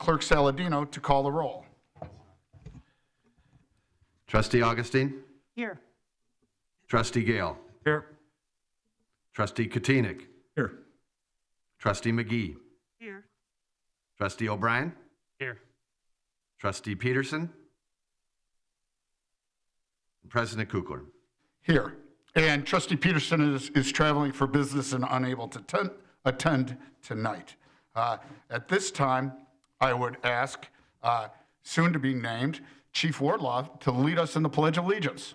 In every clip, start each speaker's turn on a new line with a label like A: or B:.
A: Clerk Saladino to call the roll.
B: Trustee Augustine?
C: Here.
B: Trustee Gale?
D: Here.
B: Trustee Katina?
D: Here.
B: Trustee McGee?
C: Here.
B: Trustee O'Brien?
D: Here.
B: Trustee Peterson? President Kukler.
A: Here. And Trustee Peterson is traveling for business and unable to attend tonight. At this time, I would ask soon to be named Chief Wardlaw to lead us in the Pledge of Allegiance.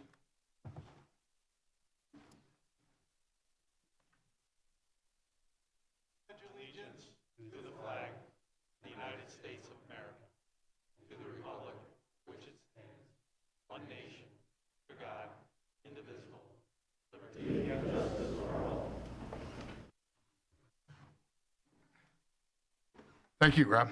A: Thank you, Rob.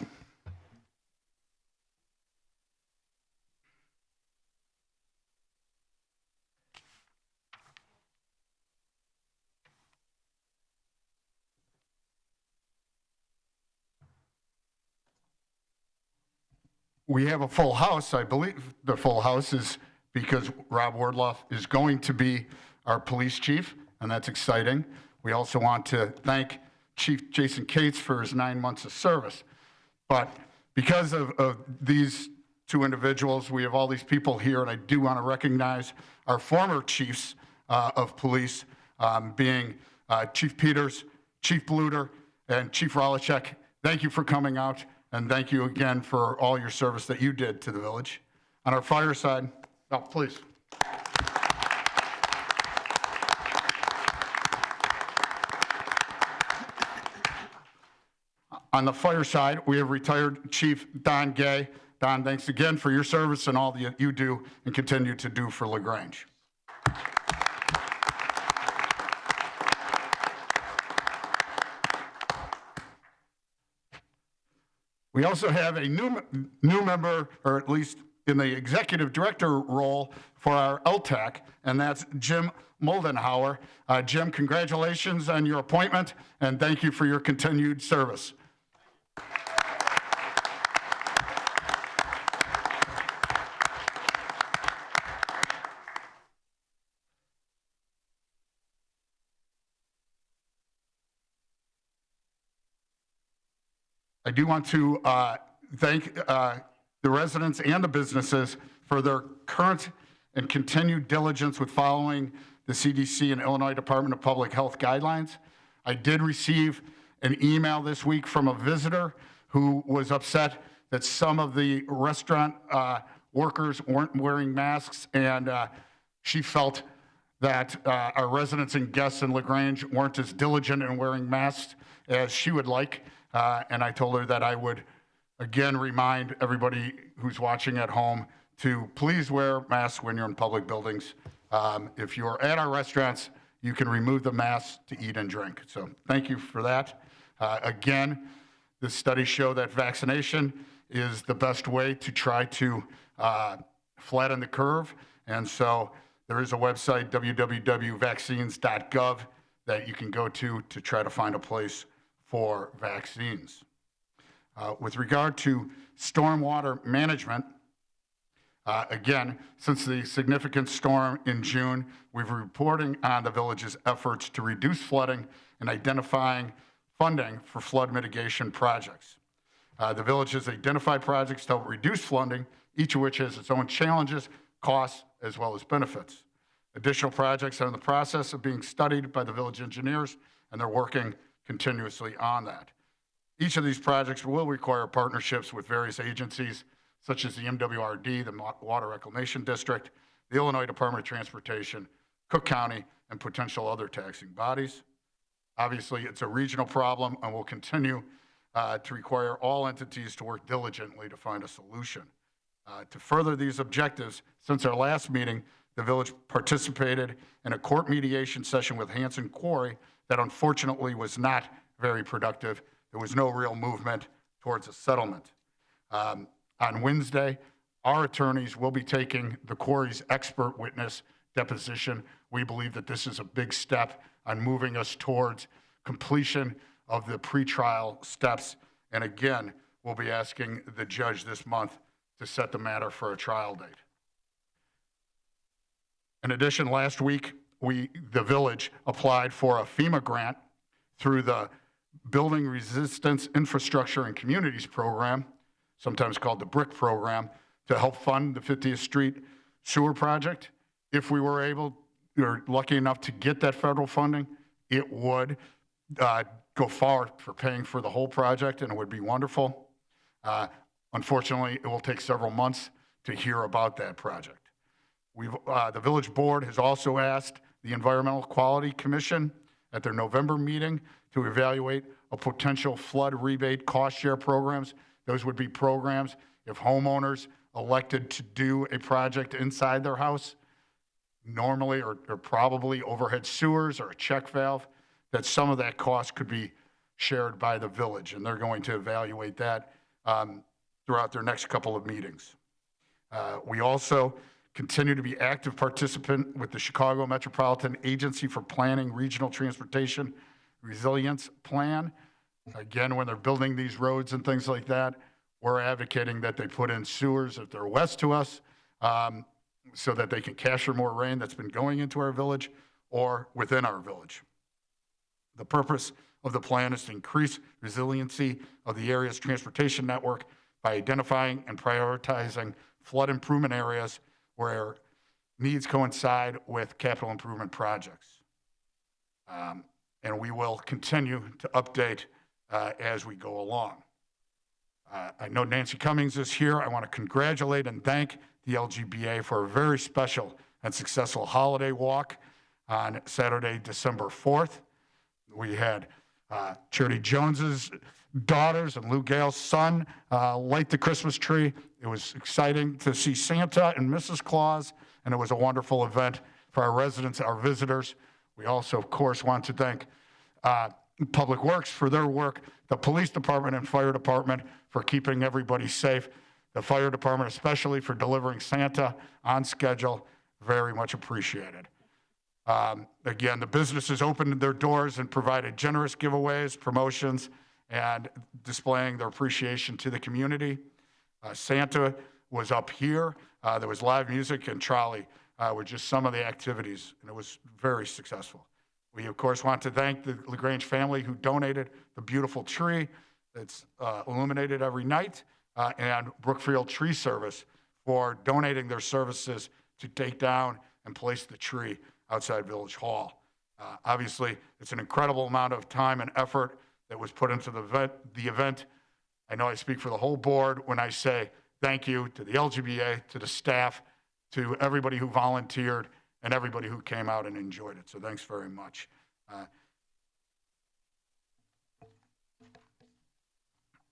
A: We have a full house. I believe the full house is because Rob Wardlaw is going to be our police chief, and that's exciting. We also want to thank Chief Jason Cates for his 9 months of service. But because of these two individuals, we have all these people here, and I do want to recognize our former chiefs of police, being Chief Peters, Chief Bluter, and Chief Rolachek. Thank you for coming out, and thank you again for all your service that you did to the village. On our fire side, oh, please. On the fire side, we have retired Chief Don Gay. Don, thanks again for your service and all that you do and continue to do for Lagrange. We also have a new member, or at least in the executive director role for our LTAC, and that's Jim Moldenhauer. Jim, congratulations on your appointment, and thank you for your continued service. I do want to thank the residents and the businesses for their current and continued diligence with following the CDC and Illinois Department of Public Health guidelines. I did receive an email this week from a visitor who was upset that some of the restaurant workers weren't wearing masks, and she felt that our residents and guests in Lagrange weren't as diligent in wearing masks as she would like. And I told her that I would, again, remind everybody who's watching at home to please wear masks when you're in public buildings. If you're at our restaurants, you can remove the masks to eat and drink. So thank you for that. Again, the studies show that vaccination is the best way to try to flatten the curve. And so there is a website, www.vaccines.gov, that you can go to try to find a place for vaccines. With regard to stormwater management, again, since the significant storm in June, we've been reporting on the village's efforts to reduce flooding and identifying funding for flood mitigation projects. The village has identified projects to help reduce flooding, each of which has its own challenges, costs, as well as benefits. Additional projects are in the process of being studied by the village engineers, and they're working continuously on that. Each of these projects will require partnerships with various agencies, such as the MWRD, the Water Reclamation District, the Illinois Department of Transportation, Cook County, and potential other taxing bodies. Obviously, it's a regional problem and will continue to require all entities to work diligently to find a solution. To further these objectives, since our last meeting, the village participated in a court mediation session with Hanson Quarry that unfortunately was not very productive. There was no real movement towards a settlement. On Wednesday, our attorneys will be taking the quarry's expert witness deposition. We believe that this is a big step on moving us towards completion of the pretrial steps. And again, we'll be asking the judge this month to set the matter for a trial date. In addition, last week, the village applied for a FEMA grant through the Building Resistance Infrastructure and Communities Program, sometimes called the BRIC program, to help fund the 50th Street sewer project. If we were able or lucky enough to get that federal funding, it would go far for paying for the whole project, and it would be wonderful. Unfortunately, it will take several months to hear about that project. The village board has also asked the Environmental Quality Commission at their November meeting to evaluate a potential flood rebate cost share programs. Those would be programs if homeowners elected to do a project inside their house, normally or probably overhead sewers or a check valve, that some of that cost could be shared by the village, and they're going to evaluate that throughout their next couple of meetings. We also continue to be active participant with the Chicago Metropolitan Agency for Planning Regional Transportation Resilience Plan. Again, when they're building these roads and things like that, we're advocating that they put in sewers if they're west to us, so that they can capture more rain that's been going into our village or within our village. The purpose of the plan is to increase resiliency of the area's transportation network by identifying and prioritizing flood improvement areas where needs coincide with capital improvement projects. And we will continue to update as we go along. I know Nancy Cummings is here. I want to congratulate and thank the LGBA for a very special and successful holiday walk on Saturday, December 4th. We had Charity Jones's daughters and Lou Gale's son light the Christmas tree. It was exciting to see Santa and Mrs. Claus, and it was a wonderful event for our residents, our visitors. We also, of course, want to thank Public Works for their work, the police department and fire department for keeping everybody safe, the fire department especially for delivering Santa on schedule. Very much appreciated. Again, the businesses opened their doors and provided generous giveaways, promotions, and displaying their appreciation to the community. Santa was up here. There was live music and trolley were just some of the activities, and it was very successful. We, of course, want to thank the Lagrange family who donated the beautiful tree that's illuminated every night, and Brookfield Tree Service for donating their services to take down and place the tree outside Village Hall. Obviously, it's an incredible amount of time and effort that was put into the event. I know I speak for the whole board when I say thank you to the LGBA, to the staff, to everybody who volunteered, and everybody who came out and enjoyed it. So thanks very much.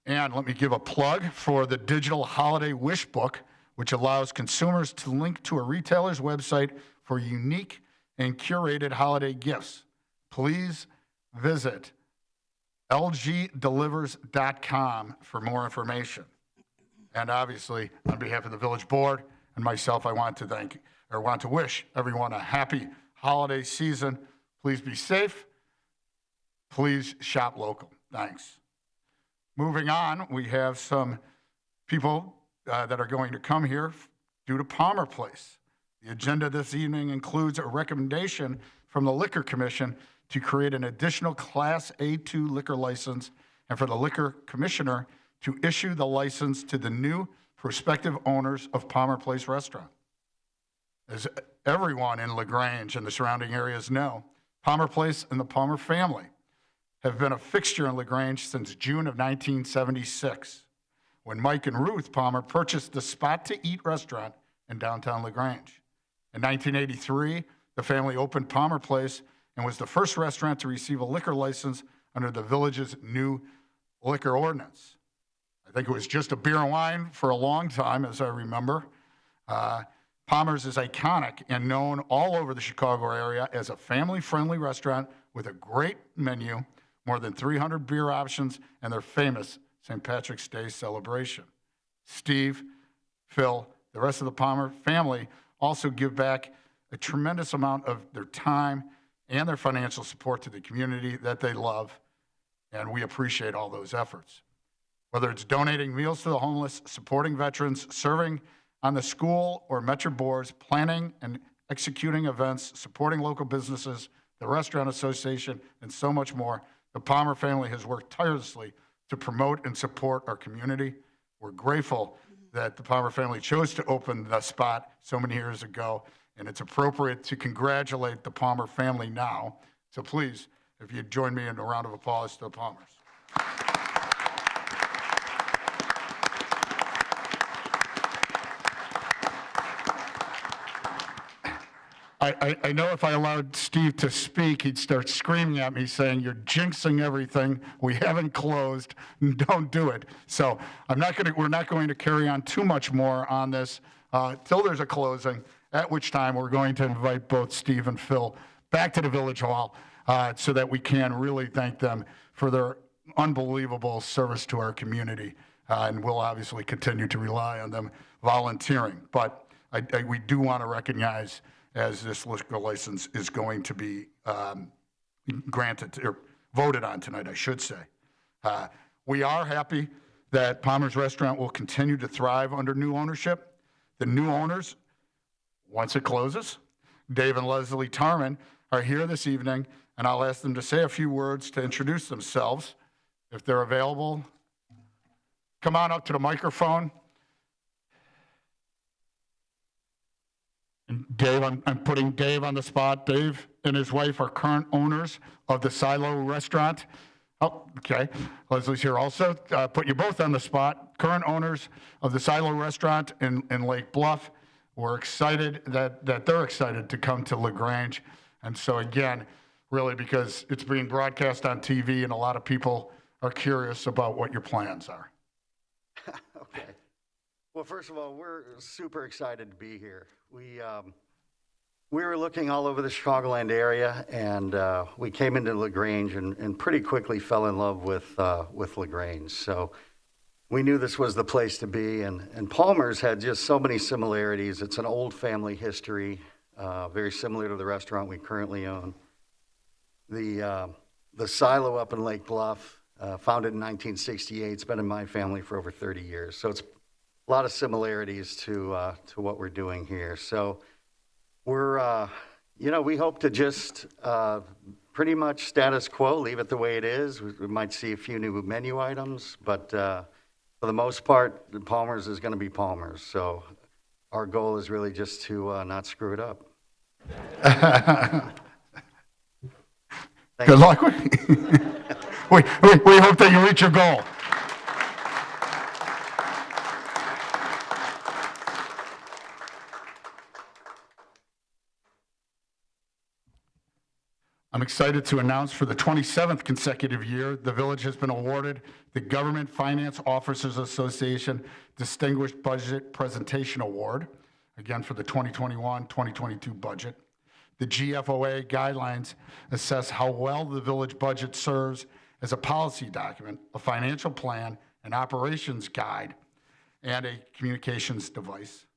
A: And let me give a plug for the digital holiday wish book, which allows consumers to link to a retailer's website for unique and curated holiday gifts. Please visit lgdelivers.com for more information. And obviously, on behalf of the village board and myself, I want to wish everyone a happy holiday season. Please be safe. Please shop local. Thanks. Moving on, we have some people that are going to come here due to Palmer Place. The agenda this evening includes a recommendation from the Liquor Commission to create an additional Class A2 liquor license and for the Liquor Commissioner to issue the license to the new prospective owners of Palmer Place Restaurant. As everyone in Lagrange and the surrounding areas know, Palmer Place and the Palmer family have been a fixture in Lagrange since June of 1976, when Mike and Ruth Palmer purchased the Spot to Eat restaurant in downtown Lagrange. In 1983, the family opened Palmer Place and was the first restaurant to receive a liquor license under the village's new liquor ordinance. I think it was just a beer and wine for a long time, as I remember. Palmer's is iconic and known all over the Chicago area as a family-friendly restaurant with a great menu, more than 300 beer options, and their famous St. Patrick's Day celebration. Steve, Phil, the rest of the Palmer family also give back a tremendous amount of their time and their financial support to the community that they love, and we appreciate all those efforts. Whether it's donating meals to the homeless, supporting veterans, serving on the school or Metro boards, planning and executing events, supporting local businesses, the Restaurant Association, and so much more, the Palmer family has worked tirelessly to promote and support our community. We're grateful that the Palmer family chose to open the spot so many years ago, and it's appropriate to congratulate the Palmer family now. So please, if you'd join me in a round of applause to the Palmers. I know if I allowed Steve to speak, he'd start screaming at me saying, "You're jinxing everything. We haven't closed. Don't do it." So we're not going to carry on too much more on this till there's a closing, at which time we're going to invite both Steve and Phil back to the Village Hall so that we can really thank them for their unbelievable service to our community. And we'll obviously continue to rely on them volunteering. But we do want to recognize, as this liquor license is going to be granted or voted on tonight, I should say. We are happy that Palmer's Restaurant will continue to thrive under new ownership. The new owners, once it closes, Dave and Leslie Tarman, are here this evening, and I'll ask them to say a few words to introduce themselves. If they're available, come on up to the microphone. And Dave, I'm putting Dave on the spot. Dave and his wife are current owners of the Silo Restaurant. Oh, okay. Leslie's here also. Put you both on the spot. Current owners of the Silo Restaurant in Lake Bluff. We're excited that they're excited to come to Lagrange. And so again, really because it's being broadcast on TV and a lot of people are curious about what your plans are.
C: Okay. Well, first of all, we're super excited to be here. We were looking all over the Chicagoland area, and we came into Lagrange and pretty quickly fell in love with Lagrange. So we knew this was the place to be, and Palmer's had just so many similarities. It's an old family history, very similar to the restaurant we currently own. The Silo up in Lake Bluff, founded in 1968, it's been in my family for over 30 years. So it's a lot of similarities to what we're doing here. So we're, we hope to just pretty much status quo, leave it the way it is. We might see a few new menu items, but for the most part, Palmer's is going to be Palmer's. So our goal is really just to not screw it up.
A: Good luck. We hope that you reach your goal. I'm excited to announce for the 27th consecutive year, the village has been awarded the Government Finance Officers Association Distinguished Budget Presentation Award, again for the 2021-2022 budget. The GFOA guidelines assess how well the village budget serves as a policy document, a financial plan, an operations guide, and a communications device.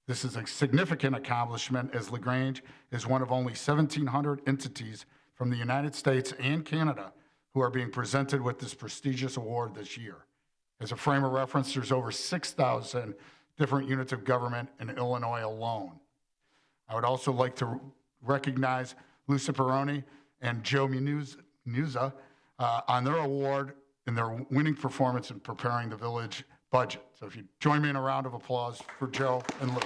A: This is a significant accomplishment as Lagrange is one of only 1,700 entities from the United States and Canada who are being presented with this prestigious award this year. As a frame of reference, there's over 6,000 different units of government in Illinois alone. I would also like to recognize Lucia Peroni and Joe Musa on their award and their winning performance in preparing the village budget. So if you join me in a round of applause for Joe and Lou.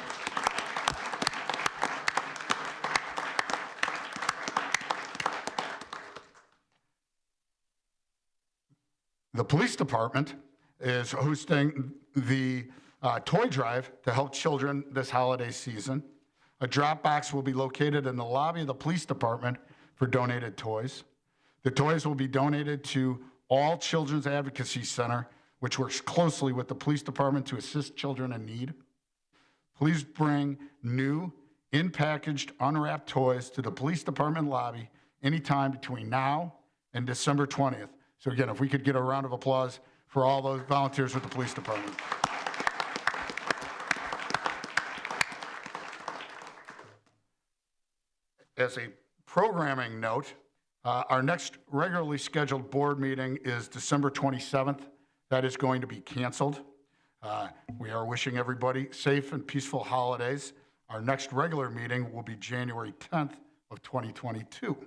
A: The police department is hosting the toy drive to help children this holiday season. A drop box will be located in the lobby of the police department for donated toys. The toys will be donated to All Children's Advocacy Center, which works closely with the police department to assist children in need. Please bring new, in-packaged, unwrapped toys to the police department lobby anytime between now and December 20th. So again, if we could get a round of applause for all those volunteers with the police department. As a programming note, our next regularly scheduled board meeting is December 27th, that is going to be canceled. We are wishing everybody safe and peaceful holidays. Our next regular meeting will be January 10th of 2022.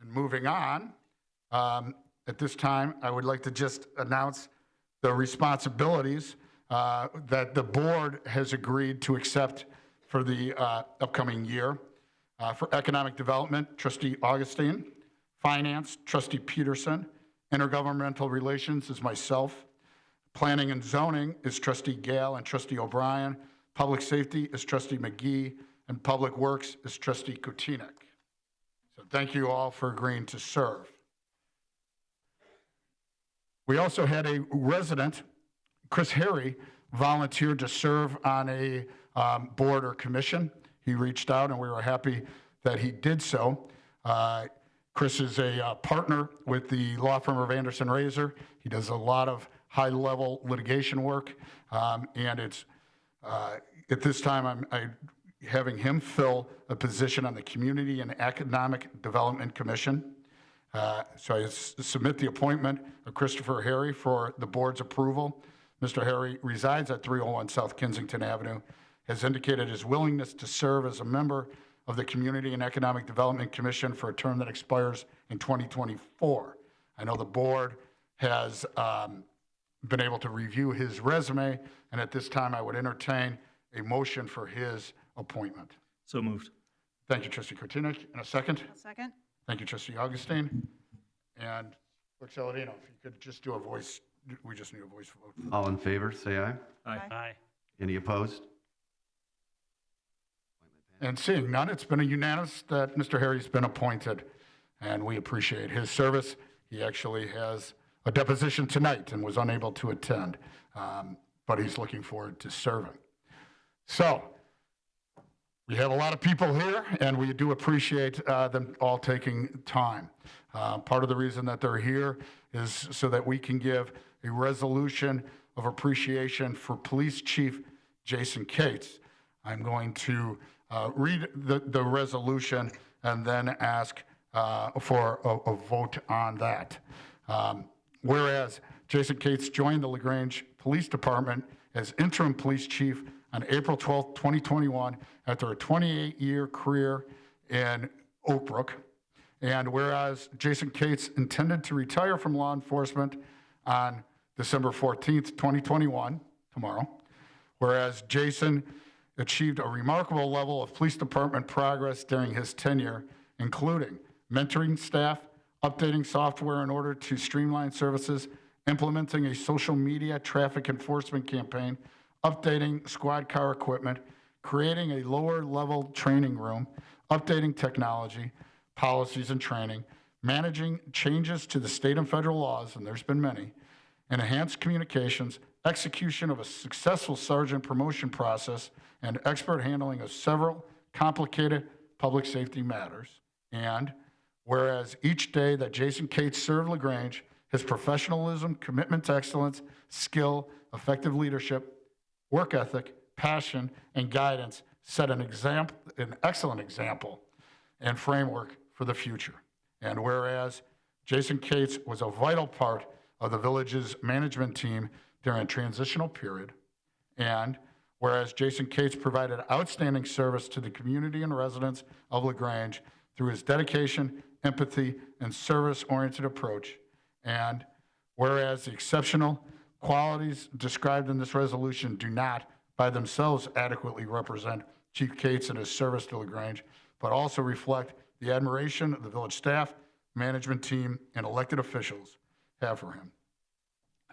A: And moving on, at this time, I would like to just announce the responsibilities that the board has agreed to accept for the upcoming year. For economic development, Trustee Augustine. Finance, Trustee Peterson. Intergovernmental relations is myself. Planning and zoning is Trustee Gale and Trustee O'Brien. Public safety is Trustee McGee. And public works is Trustee Kutinek. So thank you all for agreeing to serve. We also had a resident, Chris Harry, volunteered to serve on a board or commission. He reached out and we were happy that he did so. Chris is a partner with the law firm of Anderson Razor. He does a lot of high-level litigation work, and it's at this time I'm having him fill a position on the Community and Economic Development Commission. So I submit the appointment of Christopher Harry for the board's approval. Mr. Harry resides at 301 South Kensington Avenue, has indicated his willingness to serve as a member of the Community and Economic Development Commission for a term that expires in 2024. I know the board has been able to review his resume, and at this time I would entertain a motion for his appointment.
D: So moved.
A: Thank you, Trustee Kutinek. And a second?
E: I'll second.
A: Thank you, Trustee Augustine. And Clerk Saladino, if you could just do a voice, we just need a voice vote.
B: All in favor, say aye.
D: Aye.
B: Any opposed?
A: And seeing none, it's been a unanimous that Mr. Harry's been appointed, and we appreciate his service. He actually has a deposition tonight and was unable to attend, but he's looking forward to serving. So we have a lot of people here, and we do appreciate them all taking time. Part of the reason that they're here is so that we can give a resolution of appreciation for Police Chief Jason Cates. I'm going to read the resolution and then ask for a vote on that. Whereas Jason Cates joined the Lagrange Police Department as interim police chief on April 12, 2021, after a 28-year career in Oak Brook. And whereas Jason Cates intended to retire from law enforcement on December 14th, 2021, tomorrow, whereas Jason achieved a remarkable level of police department progress during his tenure, including mentoring staff, updating software in order to streamline services, implementing a social media traffic enforcement campaign, updating squad car equipment, creating a lower level training room, updating technology, policies and training, managing changes to the state and federal laws, and there's been many, enhanced communications, execution of a successful sergeant promotion process, and expert handling of several complicated public safety matters. And whereas each day that Jason Cates served Lagrange, his professionalism, commitment to excellence, skill, effective leadership, work ethic, passion, and guidance set an excellent example and framework for the future. And whereas Jason Cates was a vital part of the village's management team during a transitional period, and whereas Jason Cates provided outstanding service to the community and residents of Lagrange through his dedication, empathy, and service-oriented approach, and whereas the exceptional qualities described in this resolution do not by themselves adequately represent Chief Cates and his service to Lagrange, but also reflect the admiration of the village staff, management team, and elected officials have for him.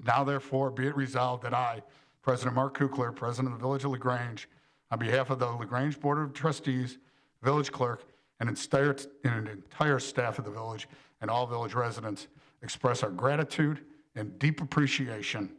A: Now, therefore, be it resolved that I, President Mark Kukler, President of the Village of Lagrange, on behalf of the Lagrange Board of Trustees, village clerk, and an entire staff of the village and all village residents, express our gratitude and deep appreciation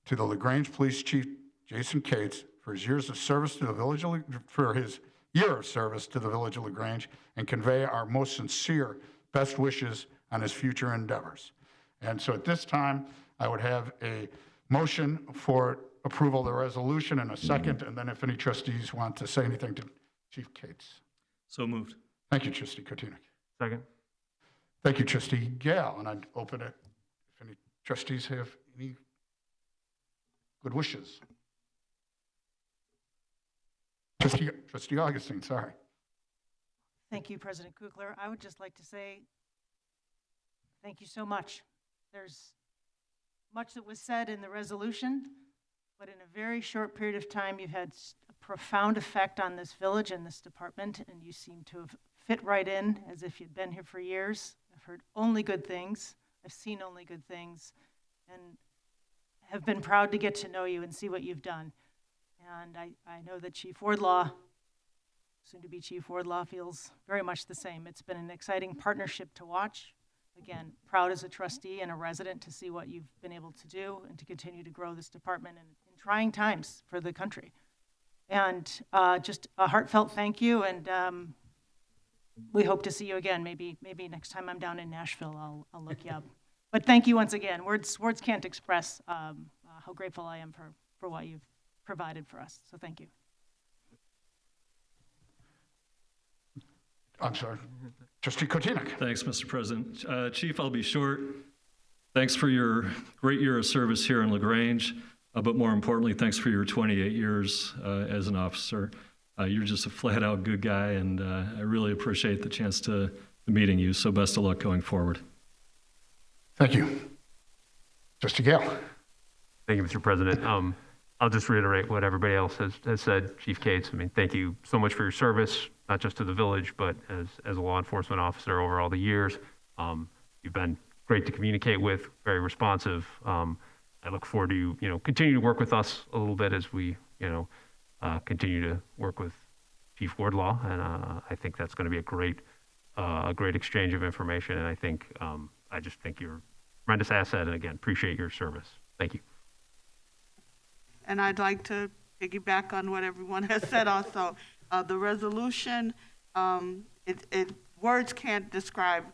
A: to the Lagrange Police Chief Jason Cates for his years of service to the village of, for his year of service to the village of Lagrange, and convey our most sincere best wishes on his future endeavors. And so at this time, I would have a motion for approval of the resolution and a second, and then if any trustees want to say anything to Chief Cates.
D: So moved.
A: Thank you, Trustee Kutinek.
D: Second.
A: Thank you, Trustee Gale, and I'd open it if any trustees have any good wishes? Trustee Augustine, sorry.
D: Thank you, President Kukler. I would just like to say thank you so much. There's much that was said in the resolution, but in a very short period of time, you've had a profound effect on this village and this department, and you seem to have fit right in as if you'd been here for years. I've heard only good things. I've seen only good things, and have been proud to get to know you and see what you've done. And I know that Chief Wardlaw, soon to be Chief Wardlaw, feels very much the same. It's been an exciting partnership to watch. Again, proud as a trustee and a resident to see what you've been able to do and to continue to grow this department in trying times for the country. And just a heartfelt thank you, and we hope to see you again. Maybe next time I'm down in Nashville, I'll look you up. But thank you once again. Words can't express how grateful I am for what you've provided for us. So thank you.
A: I'm sorry. Trustee Kotinik.
E: Thanks, Mr. President. Chief, I'll be short. Thanks for your great year of service here in Lagrange, but more importantly, thanks for your 28 years as an officer. You're just a flat-out good guy, and I really appreciate the chance to meeting you, so best of luck going forward.
A: Thank you. Trustee Gale.
F: Thank you, Mr. President. I'll just reiterate what everybody else has said. Chief Cates, I mean, thank you so much for your service, not just to the village, but as a law enforcement officer over all the years. You've been great to communicate with, very responsive. I look forward to you continue to work with us a little bit as we, continue to work with Chief Wardlaw, and I think that's going to be a great exchange of information. And I just think you're a tremendous asset, and again, appreciate your service. Thank you.
G: And I'd like to piggyback on what everyone has said also. The resolution, words can't describe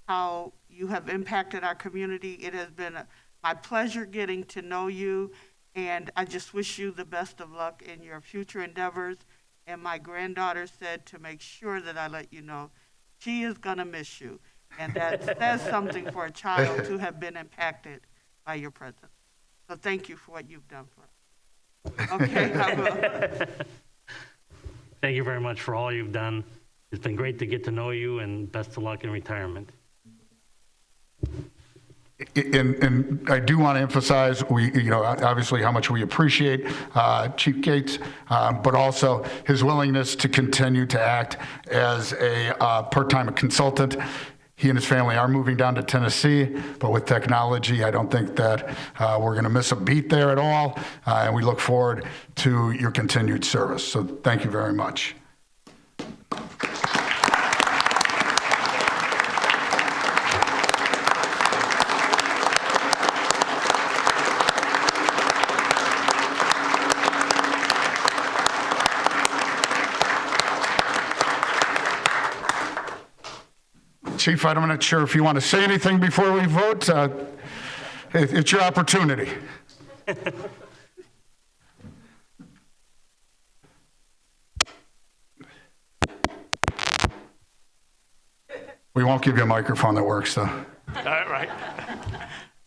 G: how you have impacted our community. It has been my pleasure getting to know you, and I just wish you the best of luck in your future endeavors. And my granddaughter said to make sure that I let you know she is going to miss you. And that says something for a child to have been impacted by your presence. So thank you for what you've done for us. Okay, I will.
H: Thank you very much for all you've done. It's been great to get to know you, and best of luck in retirement.
A: And I do want to emphasize, obviously how much we appreciate Chief Gates, but also his willingness to continue to act as a part-time consultant. He and his family are moving down to Tennessee, but with technology, I don't think that we're going to miss a beat there at all. And we look forward to your continued service. So thank you very much. Chief, I'm not sure if you want to say anything before we vote. It's your opportunity. We won't give you a microphone that works, though.
I: All right.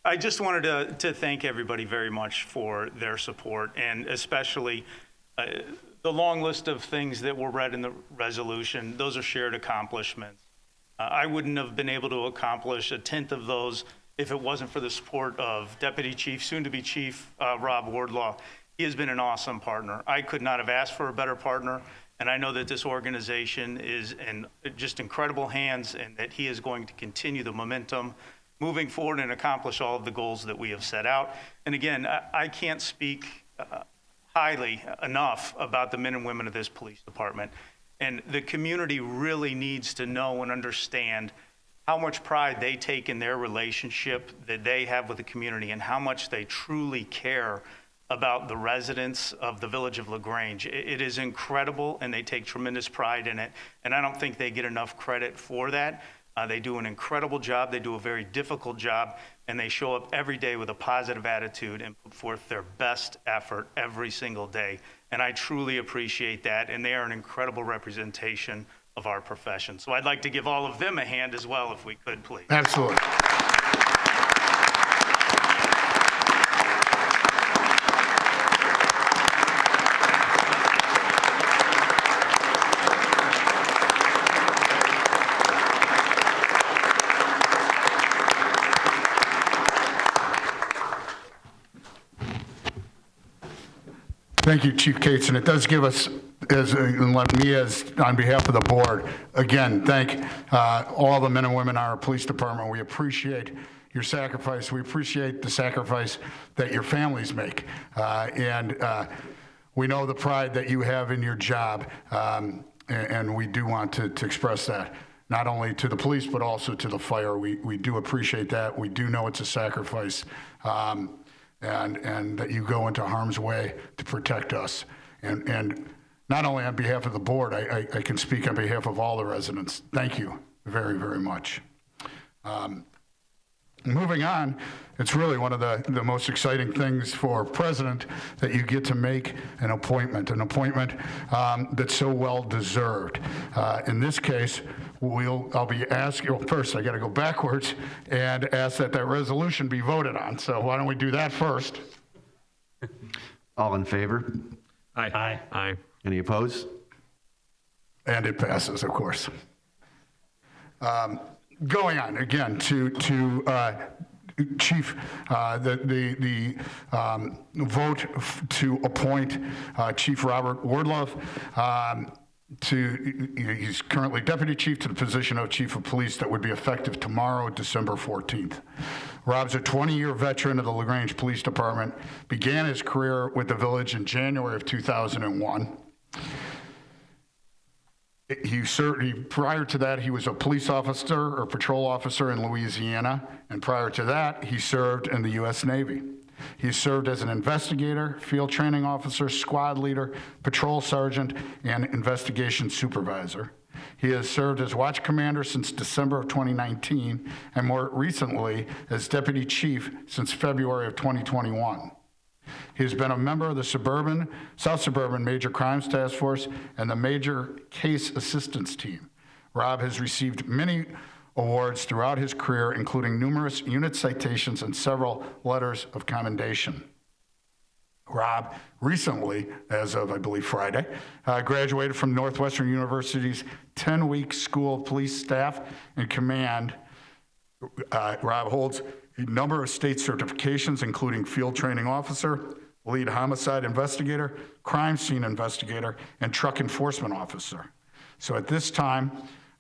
I: I just wanted to thank everybody very much for their support, and especially the long list of things that were read in the resolution. Those are shared accomplishments. I wouldn't have been able to accomplish a tenth of those if it wasn't for the support of Deputy Chief, soon-to-be Chief Rob Wardlaw. He has been an awesome partner. I could not have asked for a better partner, and I know that this organization is in just incredible hands, and that he is going to continue the momentum moving forward and accomplish all of the goals that we have set out. And again, I can't speak highly enough about the men and women of this police department. And the community really needs to know and understand how much pride they take in their relationship that they have with the community, and how much they truly care about the residents of the village of Lagrange. It is incredible, and they take tremendous pride in it. And I don't think they get enough credit for that. They do an incredible job. They do a very difficult job, and they show up every day with a positive attitude and put forth their best effort every single day. And I truly appreciate that, and they are an incredible representation of our profession. So I'd like to give all of them a hand as well, if we could, please.
A: Absolutely. Thank you, Chief Cates, and it does give us, and let me, as on behalf of the board, again, thank all the men and women in our police department. We appreciate your sacrifice. We appreciate the sacrifice that your families make, and we know the pride that you have in your job, and we do want to express that, not only to the police, but also to the fire. We do appreciate that. We do know it's a sacrifice, and that you go into harm's way to protect us. And not only on behalf of the board, I can speak on behalf of all the residents. Thank you very, very much. Moving on, it's really one of the most exciting things for president that you get to make an appointment that's so well deserved. In this case, I'll be asking, well, first I got to go backwards and ask that resolution be voted on. So why don't we do that first?
B: All in favor?
H: Aye.
F: Aye.
B: Any opposed?
A: And it passes, of course. Going on again to Chief, the vote to appoint Chief Robert Wardlove he's currently Deputy Chief to the position of Chief of Police that would be effective tomorrow, December 14th. Rob's a 20-year veteran of the Lagrange Police Department, began his career with the village in January of 2001. Prior to that, he was a police officer or patrol officer in Louisiana, and prior to that, he served in the U.S. Navy. He served as an investigator, field training officer, squad leader, patrol sergeant, and investigation supervisor. He has served as watch commander since December of 2019, and more recently as deputy chief since February of 2021. He has been a member of the South Suburban Major Crimes Task Force and the Major Case Assistance Team. Rob has received many awards throughout his career, including numerous unit citations and several letters of commendation. Rob recently, as of, I believe, Friday, graduated from Northwestern University's 10-week School of Police Staff and Command. Rob holds a number of state certifications, including field training officer, lead homicide investigator, crime scene investigator, and truck enforcement officer. So at this time,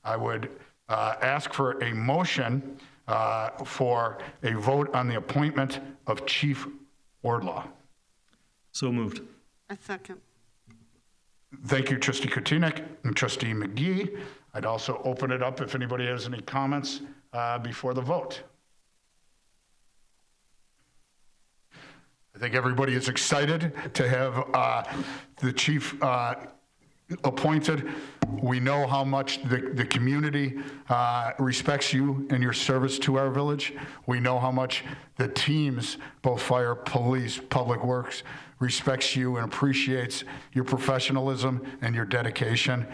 A: I would ask for a motion for a vote on the appointment of Chief Wardlaw.
E: So moved.
G: I second.
A: Thank you, Trustee Kotinek and Trustee McGee. I'd also open it up if anybody has any comments before the vote. I think everybody is excited to have the chief appointed. We know how much the community respects you and your service to our village. We know how much the teams, both fire, police, public works, respects you and appreciates your professionalism and your dedication.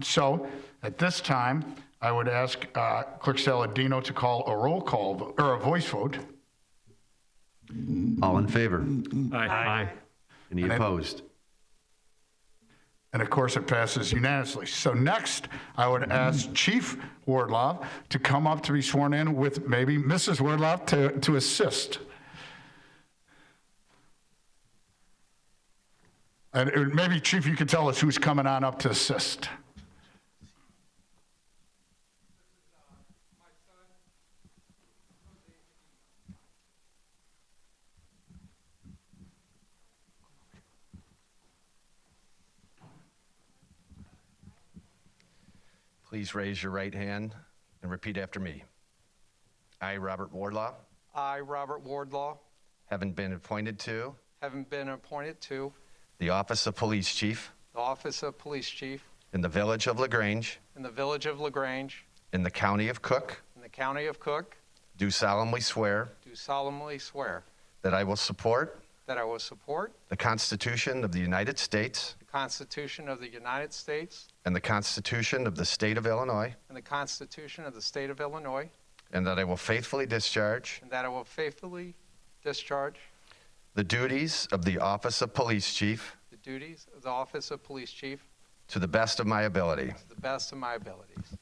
A: So at this time, I would ask Clerk Saladino to call a roll call or a voice vote.
B: All in favor?
F: Aye.
B: Any opposed?
A: And of course, it passes unanimously. So next, I would ask Chief Wardlaw to come up to be sworn in with maybe Mrs. Wardlaw to assist. And maybe, Chief, you could tell us who's coming on up to assist.
J: Please raise your right hand and repeat after me. I, Robert Wardlaw,
K: I, Robert Wardlaw,
J: having been appointed to
K: the
J: office of Police Chief
K: the office of Police Chief
J: in the village of Lagrange,
K: in the village of Lagrange,
J: in the county of Cook,
K: in the county of Cook,
J: do solemnly swear
K: do solemnly swear
J: that I will support
K: that I will support
J: the Constitution of the United States
K: the Constitution of the United States
J: and the Constitution of the State of Illinois,
K: and the Constitution of the State of Illinois,
J: and that I will faithfully discharge
K: and that I will faithfully discharge
J: the duties of the office of Police Chief
K: the duties of the office of Police Chief
J: to the best of my ability.
K: to the best of my abilities.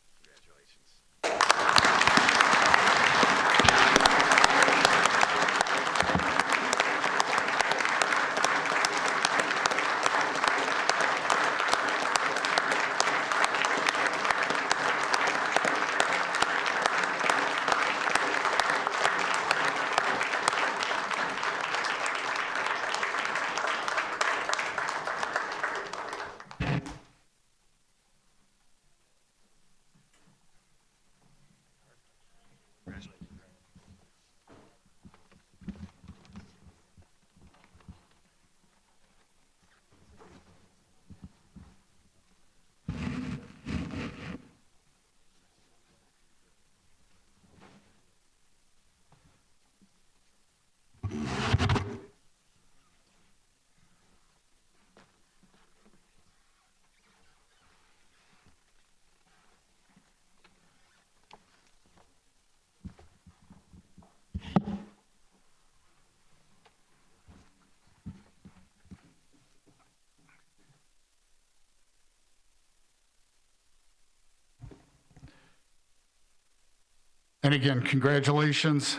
A: And again, congratulations,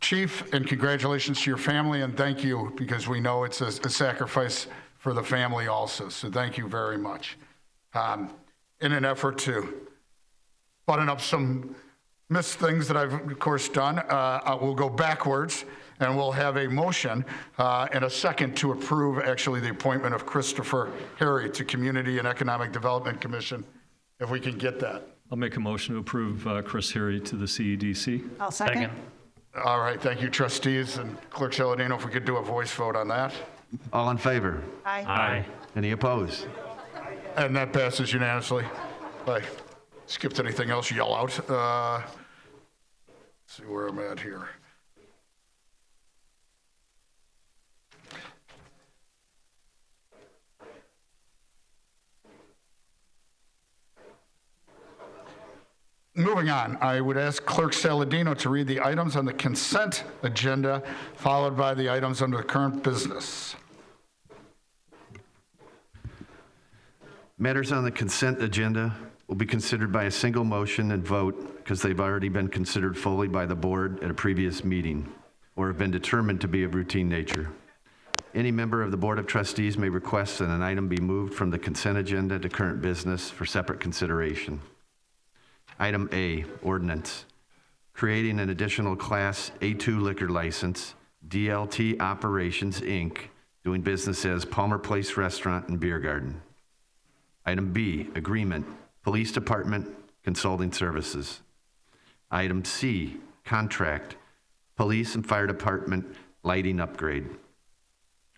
A: Chief, and congratulations to your family, and thank you, because we know it's a sacrifice for the family also, so thank you very much. In an effort to button up some missed things that I've, of course, done, we'll go backwards, and we'll have a motion and a second to approve, actually, the appointment of Christopher Harry to Community and Economic Development Commission, if we can get that.
E: I'll make a motion to approve Chris Harry to the CEDC.
D: I'll second.
A: All right, thank you, trustees, and Clerk Saladino, if we could do a voice vote on that.
B: All in favor?
D: Aye.
B: Any opposed?
A: And that passes unanimously. If I skipped anything else, yell out. Let's see where I'm at here. Moving on, I would ask Clerk Saladino to read the items on the consent agenda, followed by the items under the current business.
B: Matters on the consent agenda will be considered by a single motion and vote because they've already been considered fully by the board at a previous meeting or have been determined to be of routine nature. Any member of the Board of Trustees may request that an item be moved from the consent agenda to current business for separate consideration. Item A, ordinance, creating an additional Class A2 liquor license, DLT Operations, Inc., doing business as Palmer Place Restaurant and Beer Garden. Item B, agreement, Police Department Consulting Services. Item C, contract, Police and Fire Department lighting upgrade.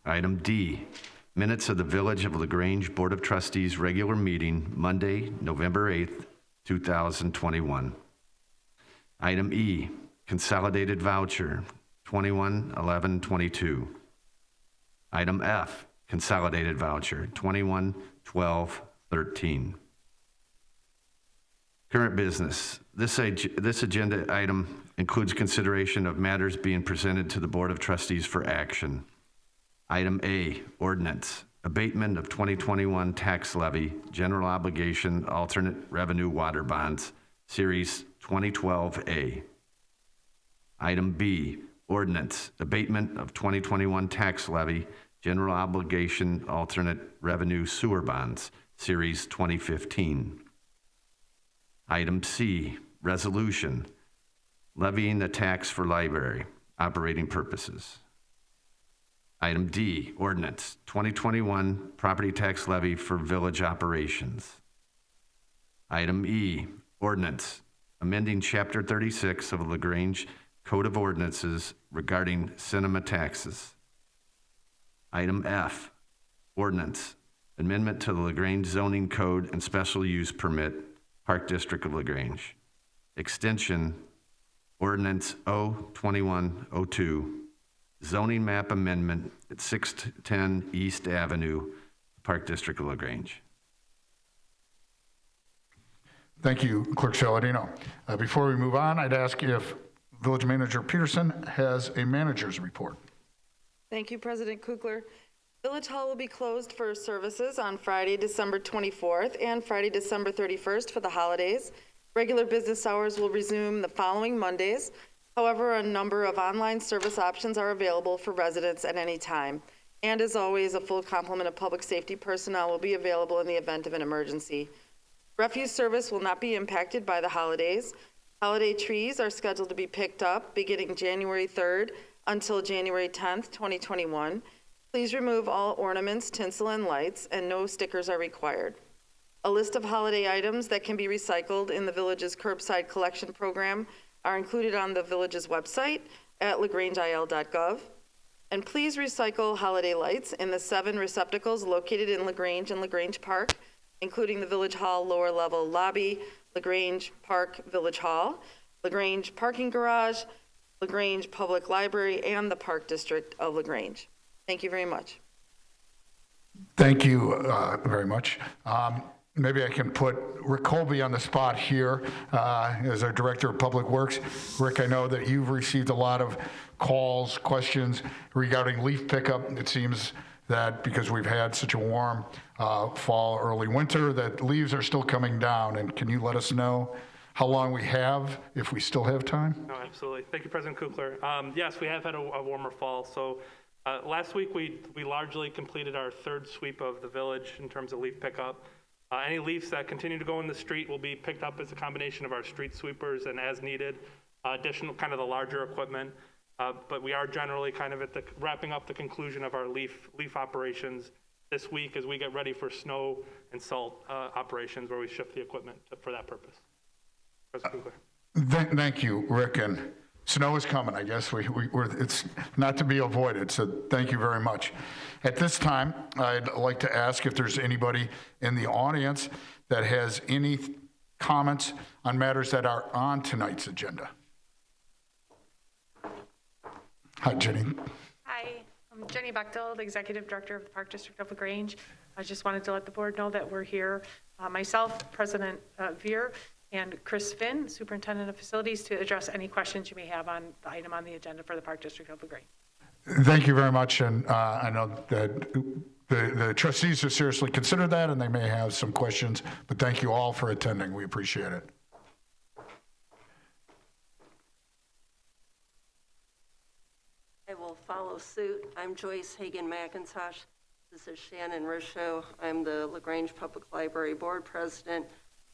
B: Item D, minutes of the Village of Lagrange Board of Trustees regular meeting, Monday, November 8th, 2021. Item E, consolidated voucher, 211122. Item F, consolidated voucher, 211213. Current business. This agenda item includes consideration of matters being presented to the Board of Trustees for action. Item A, ordinance, abatement of 2021 tax levy, general obligation, alternate revenue water bonds, Series 2012A. Item B, ordinance, abatement of 2021 tax levy, general obligation, alternate revenue sewer bonds, Series 2015. Item C, resolution, levying the tax for library operating purposes. Item D, ordinance, 2021 property tax levy for village operations. Item E, ordinance, amending Chapter 36 of the Lagrange Code of Ordinances regarding cinema taxes. Item F, ordinance, amendment to the Lagrange zoning code and special use permit, Park District of Lagrange. Extension, ordinance O2102, zoning map amendment at 610 East Avenue, Park District of LaGrange.
A: Thank you, Clerk Saladino. Before we move on, I'd ask if Village Manager Peterson has a manager's report.
L: Thank you, President Kukler. Village Hall will be closed for services on Friday, December 24th and Friday, December 31st for the holidays. Regular business hours will resume the following Mondays. However, a number of online service options are available for residents at any time. And as always, a full complement of public safety personnel will be available in the event of an emergency. Refuse service will not be impacted by the holidays. Holiday trees are scheduled to be picked up beginning January 3rd until January 10th, 2021. Please remove all ornaments, tinsel, and lights, and no stickers are required. A list of holiday items that can be recycled in the village's curbside collection program are included on the village's website at lagrangeil.gov. And please recycle holiday lights in the 7 receptacles located in Lagrange and Lagrange Park, including the Village Hall lower level lobby, Lagrange Park Village Hall, Lagrange Parking Garage, Lagrange Public Library, and the Park District of Lagrange. Thank you very much.
A: Thank you very much. Maybe I can put Rick Colby on the spot here as our Director of Public Works. Rick, I know that you've received a lot of calls, questions regarding leaf pickup. It seems that because we've had such a warm fall, early winter, that leaves are still coming down. And can you let us know how long we have, if we still have time?
M: No, absolutely. Thank you, President Kukler. Yes, we have had a warmer fall. So last week, we largely completed our third sweep of the village in terms of leaf pickup. Any leaves that continue to go in the street will be picked up as a combination of our street sweepers and as needed, additional kind of the larger equipment. But we are generally kind of at the wrapping up the conclusion of our leaf operations this week as we get ready for snow and salt operations where we shift the equipment for that purpose. President Kukler.
A: Thank you, Rick. And snow is coming, I guess. It's not to be avoided, so thank you very much. At this time, I'd like to ask if there's anybody in the audience that has any comments on matters that are on tonight's agenda. Hi, Jenny.
N: Hi, I'm Jenny Bechtel, the Executive Director of the Park District of Lagrange. I just wanted to let the board know that we're here, myself, President Veer, and Chris Finn, Superintendent of Facilities, to address any questions you may have on the item on the agenda for the Park District of Lagrange.
A: Thank you very much. And I know that the trustees have seriously considered that, and they may have some questions, but thank you all for attending. We appreciate it.
O: I will follow suit. I'm Joyce Hagan-McIntosh. This is Shannon Risho. I'm the Lagrange Public Library Board President.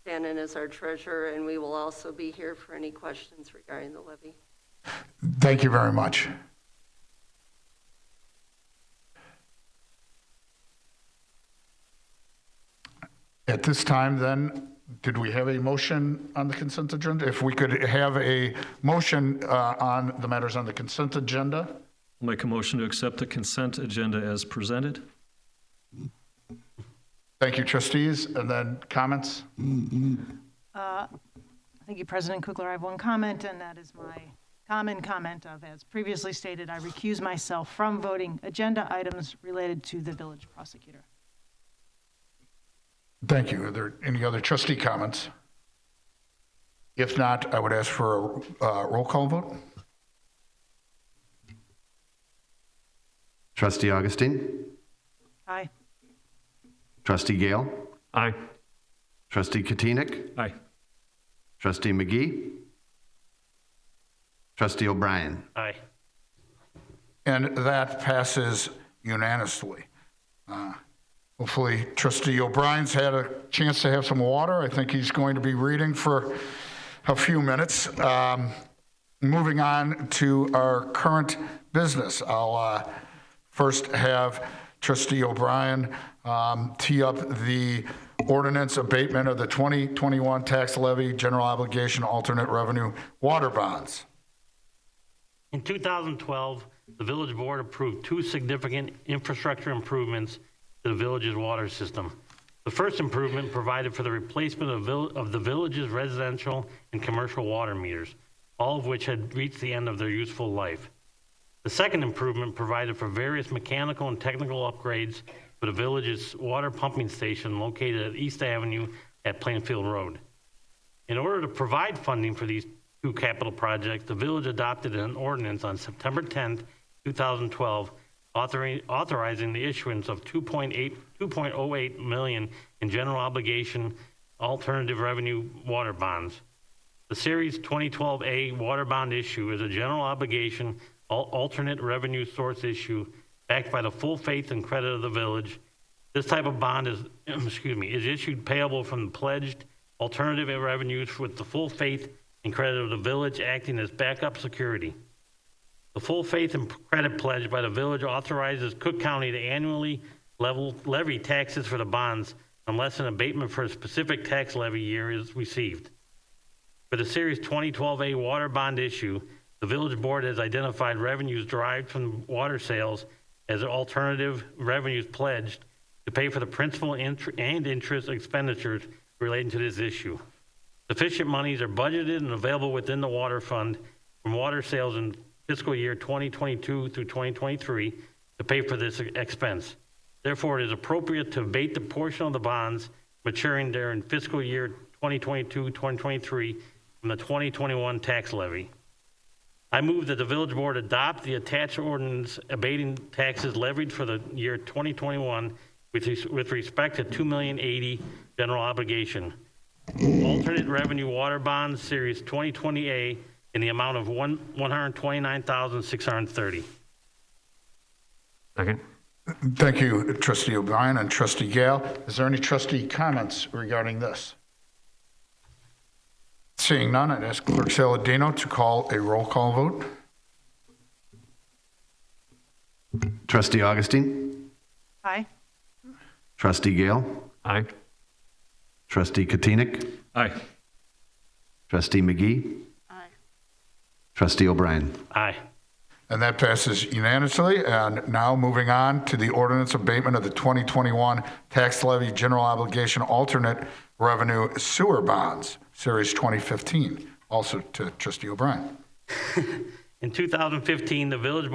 O: Shannon is our treasurer, and we will also be here for any questions regarding the levy.
A: Thank you very much. At this time, then, did we have a motion on the consent agenda? If we could have a motion on the matters on the consent agenda.
E: I'll make a motion to accept the consent agenda as presented.
A: Thank you, trustees. And then comments?
D: Thank you, President Kukler. I have one comment, and that is my common comment of, as previously stated, I recuse myself from voting agenda items related to the village prosecutor.
A: Thank you. Are there any other trustee comments? If not, I would ask for a roll call vote.
B: Trustee Augustine?
D: Aye.
B: Trustee Gale?
F: Aye.
B: Trustee Katina?
E: Aye.
B: Trustee McGee? Trustee O'Brien?
H: Aye.
A: And that passes unanimously. Hopefully, Trustee O'Brien's had a chance to have some water. I think he's going to be reading for a few minutes. Moving on to our current business, I'll first have Trustee O'Brien tee up the ordinance abatement of the 2021 tax levy, general obligation, alternate revenue, water bonds.
H: In 2012, the village board approved two significant infrastructure improvements to the village's water system. The first improvement provided for the replacement of the village's residential and commercial water meters, all of which had reached the end of their useful life. The second improvement provided for various mechanical and technical upgrades for the village's water pumping station located at East Avenue at Plainfield Road. In order to provide funding for these two capital projects, the village adopted an ordinance on September 10th, 2012, authorizing the issuance of $2.08 million in general obligation alternative revenue water bonds. The Series 2012A water bond issue is a general obligation alternate revenue source issue backed by the full faith and credit of the village. This type of bond is, is issued payable from the pledged alternative revenues with the full faith and credit of the village acting as backup security. The full faith and credit pledge by the village authorizes Cook County to annually levy taxes for the bonds unless an abatement for a specific tax levy year is received. For the Series 2012A water bond issue, the village board has identified revenues derived from water sales as alternative revenues pledged to pay for the principal and interest expenditures relating to this issue. Sufficient monies are budgeted and available within the water fund from water sales in fiscal year 2022 through 2023 to pay for this expense. Therefore, it is appropriate to abate the portion of the bonds maturing during fiscal year 2022-2023 from the 2021 tax levy. I move that the village board adopt the attached ordinance abating taxes levied for the year 2021 with respect to $2,080,000 general obligation. alternate revenue water bonds, Series 2020A, in the amount of $129,630.
F: Second.
A: Thank you, Trustee O'Brien and Trustee Gale. Is there any trustee comments regarding this? Seeing none, I'd ask Clerk Saladino to call a roll call vote.
B: Trustee Augustine?
D: Aye.
B: Trustee Gale?
F: Aye.
B: Trustee Katina?
E: Aye.
B: Trustee McGee?
G: Aye.
B: Trustee O'Brien?
H: Aye.
A: And that passes unanimously. And now moving on to the ordinance abatement of the 2021 tax levy general obligation alternate revenue sewer bonds, Series 2015. Also to Trustee O'Brien.
H: In 2015, the village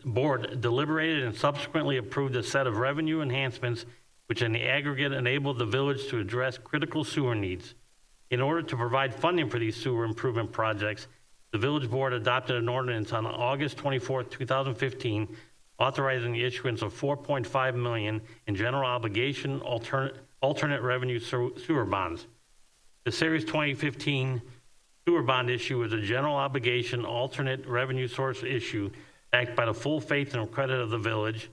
H: board deliberated and subsequently approved a set of revenue enhancements which in the aggregate enabled the village to address critical sewer needs. In order to provide funding for these sewer improvement projects, the village board adopted an ordinance on August 24, 2015, authorizing the issuance of $4.5 million in general obligation alternate revenue sewer bonds. The Series 2015 sewer bond issue is a general obligation alternate revenue source issue backed by the full faith and credit of the village.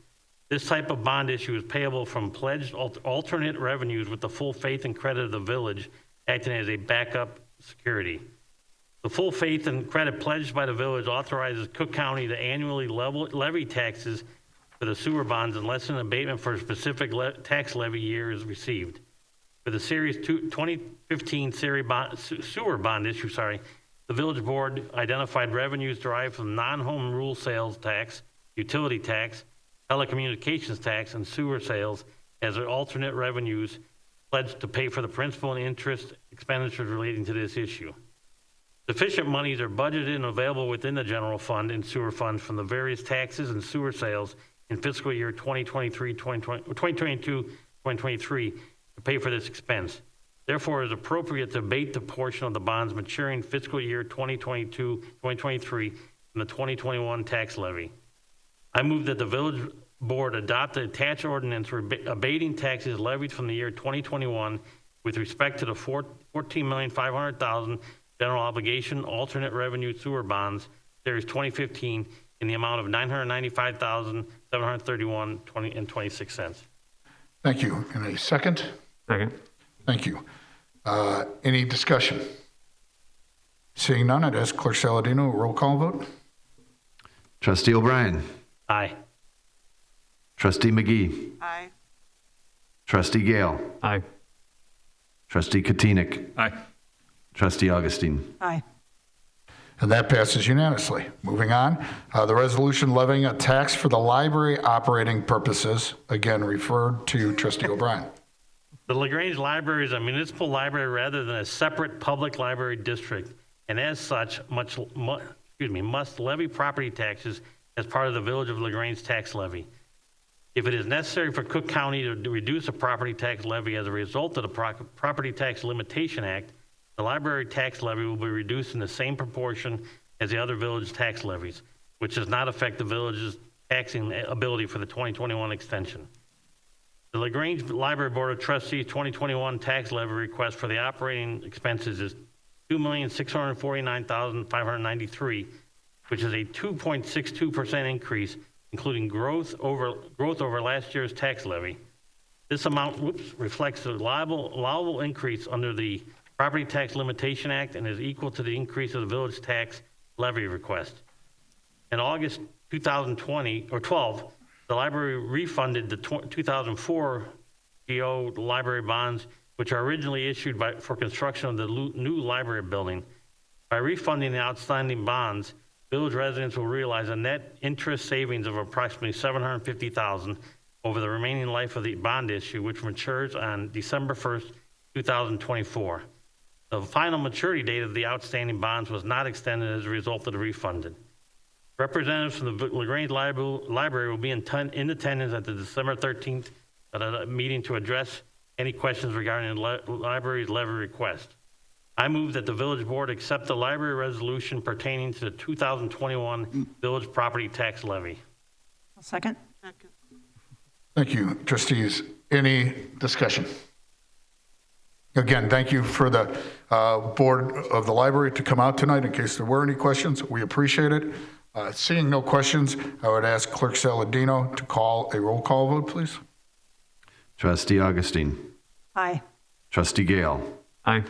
H: This type of bond issue is payable from pledged alternate revenues with the full faith and credit of the village acting as a backup security. The full faith and credit pledged by the village authorizes Cook County to annually levy taxes for the sewer bonds unless an abatement for a specific tax levy year is received. For the Series 2015 sewer bond issue, the village board identified revenues derived from non-home rule sales tax, utility tax, telecommunications tax, and sewer sales as their alternate revenues pledged to pay for the principal and interest expenditures relating to this issue. Sufficient monies are budgeted and available within the general fund and sewer funds from the various taxes and sewer sales in fiscal year 2022-2023 to pay for this expense. Therefore, it is appropriate to abate the portion of the bonds maturing fiscal year 2022-2023 from the 2021 tax levy. I move that the village board adopt the attached ordinance abating taxes levied from the year 2021 with respect to the $14,500,000 general obligation alternate revenue sewer bonds, Series 2015, in the amount of $995,731.26.
A: Thank you. In a second?
F: Second.
A: Thank you. Any discussion? Seeing none, I'd ask Clerk Saladino a roll call vote.
B: Trustee O'Brien?
H: Aye.
B: Trustee McGee?
G: Aye.
B: Trustee Gale?
F: Aye.
B: Trustee Katina?
E: Aye.
B: Trustee Augustine?
D: Aye.
A: And that passes unanimously. Moving on, the resolution levying a tax for the library operating purposes, again referred to Trustee O'Brien.
H: The Lagrange Library is a municipal library rather than a separate public library district, and as such, must levy property taxes as part of the Village of Lagrange tax levy. If it is necessary for Cook County to reduce a property tax levy as a result of the Property Tax Limitation Act, the library tax levy will be reduced in the same proportion as the other village tax levies, which does not affect the village's taxing ability for the 2021 extension. The Lagrange Library Board of Trustees 2021 tax levy request for the operating expenses is $2,649,593, which is a 2.62% increase, including growth over last year's tax levy. This amount reflects the allowable increase under the Property Tax Limitation Act and is equal to the increase of the village tax levy request. In August 2012, the library refunded the 2004 GO library bonds, which are originally issued for construction of the new library building. By refunding the outstanding bonds, village residents will realize a net interest savings of approximately $750,000 over the remaining life of the bond issue, which matures on December 1st, 2024. The final maturity date of the outstanding bonds was not extended as a result of the refunding. Representatives from the Lagrange Library will be in attendance at the December 13th meeting to address any questions regarding the library's levy request. I move that the village board accept the library resolution pertaining to the 2021 village property tax levy.
D: I'll second.
A: Thank you, trustees. Any discussion? Again, thank you for the board of the library to come out tonight in case there were any questions. We appreciate it. Seeing no questions, I would ask Clerk Saladino to call a roll call vote, please.
B: Trustee Augustine.
D: Aye.
B: Trustee Gale.
F: Aye.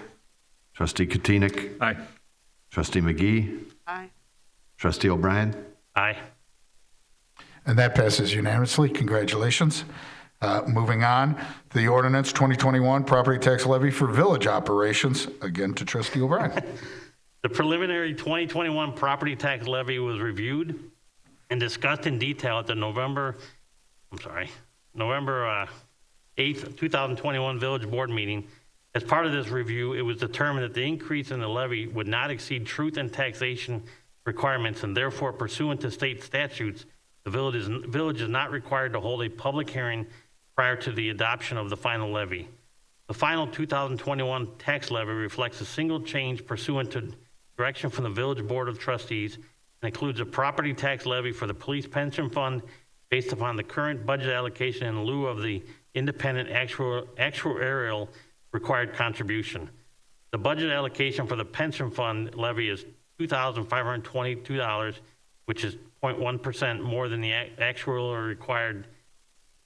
B: Trustee Katina.
E: Aye.
B: Trustee McGee.
G: Aye.
B: Trustee O'Brien.
H: Aye.
A: And that passes unanimously. Congratulations. Moving on, the ordinance 2021 property tax levy for village operations. Again to Trustee O'Brien.
H: The preliminary 2021 property tax levy was reviewed and discussed in detail at the November 8th, 2021 Village Board meeting. As part of this review, it was determined that the increase in the levy would not exceed truth and taxation requirements, and therefore pursuant to state statutes, the village is not required to hold a public hearing prior to the adoption of the final levy. The final 2021 tax levy reflects a single change pursuant to direction from the Village Board of Trustees and includes a property tax levy for the police pension fund based upon the current budget allocation in lieu of the independent actuarial required contribution. The budget allocation for the pension fund levy is $2,522, which is 0.1% more than the actual required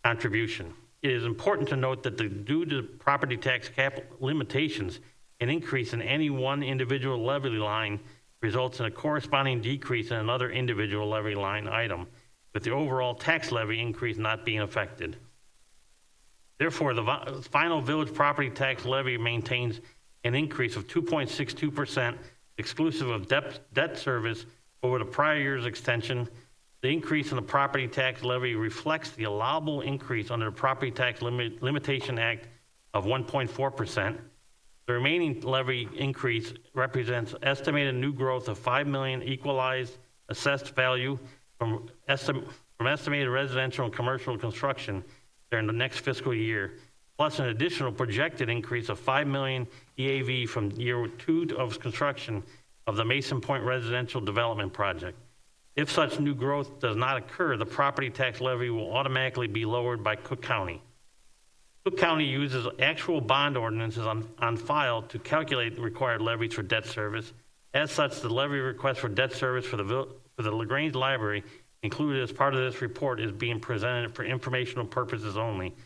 H: contribution. It is important to note that due to property tax cap limitations, an increase in any one individual levy line results in a corresponding decrease in another individual levy line item, with the overall tax levy increase not being affected. Therefore, the final village property tax levy maintains an increase of 2.62% exclusive of debt service over the prior year's extension. The increase in the property tax levy reflects the allowable increase under the Property Tax Limitation Act of 1.4%. The remaining levy increase represents estimated new growth of $5 million equalized assessed value from estimated residential and commercial construction during the next fiscal year, plus an additional projected increase of $5 million EAV from year 2 of construction of the Mason Point residential development project. If such new growth does not occur, the property tax levy will automatically be lowered by Cook County. Cook County uses actual bond ordinances on file to calculate the required levies for debt service. As such, the levy request for debt service for the Lagrange Library included as part of this report is being presented for informational purposes only.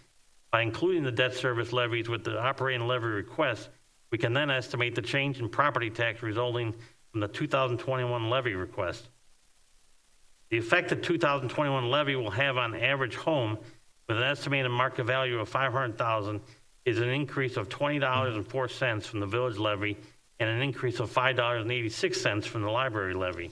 H: By including the debt service levies with the operating levy request, we can then estimate the change in property tax resulting from the 2021 levy request. The effect the 2021 levy will have on the average home with an estimated market value of $500,000 is an increase of $20.04 from the village levy and an increase of $5.86 from the library levy.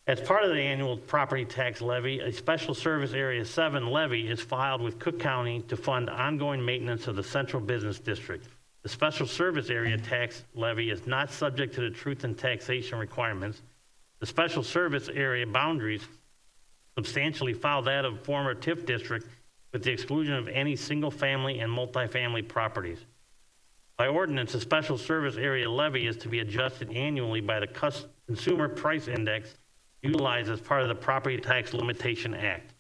H: As part of the annual property tax levy, a Special Service Area 7 levy is filed with Cook County to fund ongoing maintenance of the Central Business District. The Special Service Area tax levy is not subject to the truth and taxation requirements. The Special Service Area boundaries substantially follow that of former TIF district with the exclusion of any single-family and multifamily properties. By ordinance, the Special Service Area levy is to be adjusted annually by the Consumer Price Index utilized as part of the Property Tax Limitation Act.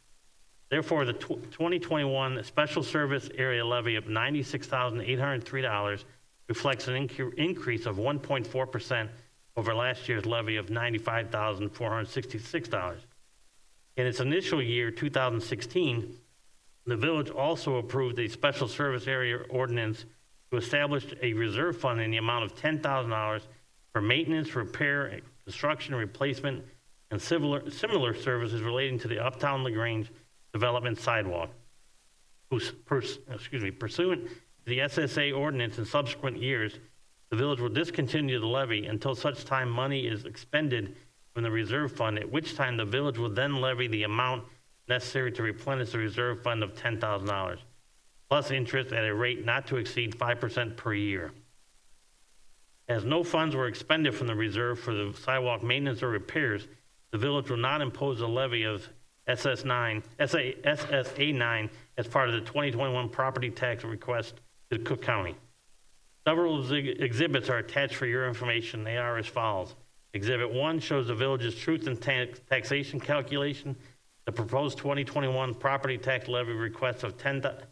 H: Therefore, the 2021 Special Service Area levy of $96,803 reflects an increase of 1.4% over last year's levy of $95,466. In its initial year, 2016, the village also approved a Special Service Area ordinance to establish a reserve fund in the amount of $10,000 for maintenance, repair, construction, replacement, and similar services relating to the Uptown Lagrange development sidewalk. Pursuant to the SSA ordinance in subsequent years, the village will discontinue the levy until such time money is expended from the reserve fund, at which time the village will then levy the amount necessary to replenish the reserve fund of $10,000, plus interest at a rate not to exceed 5% per year. As no funds were expended from the reserve for the sidewalk maintenance or repairs, the village will not impose a levy of SSA 9 as part of the 2021 property tax request to Cook County. Several exhibits are attached for your information. They are as follows. Exhibit 1 shows the village's truth and taxation calculation. The proposed 2021 property tax levy request of $10,000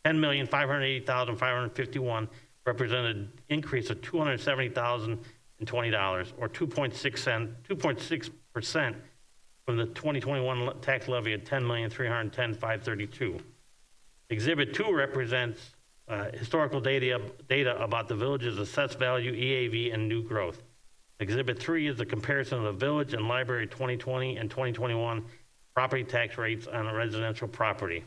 H: $10,580,551 represented an increase of $270,020, or 2.6% from the 2021 tax levy of $10,310,532. Exhibit 2 represents historical data about the village's assessed value, EAV, and new growth. Exhibit 3 is the comparison of the village and library 2020 and 2021 property tax rates on a residential property.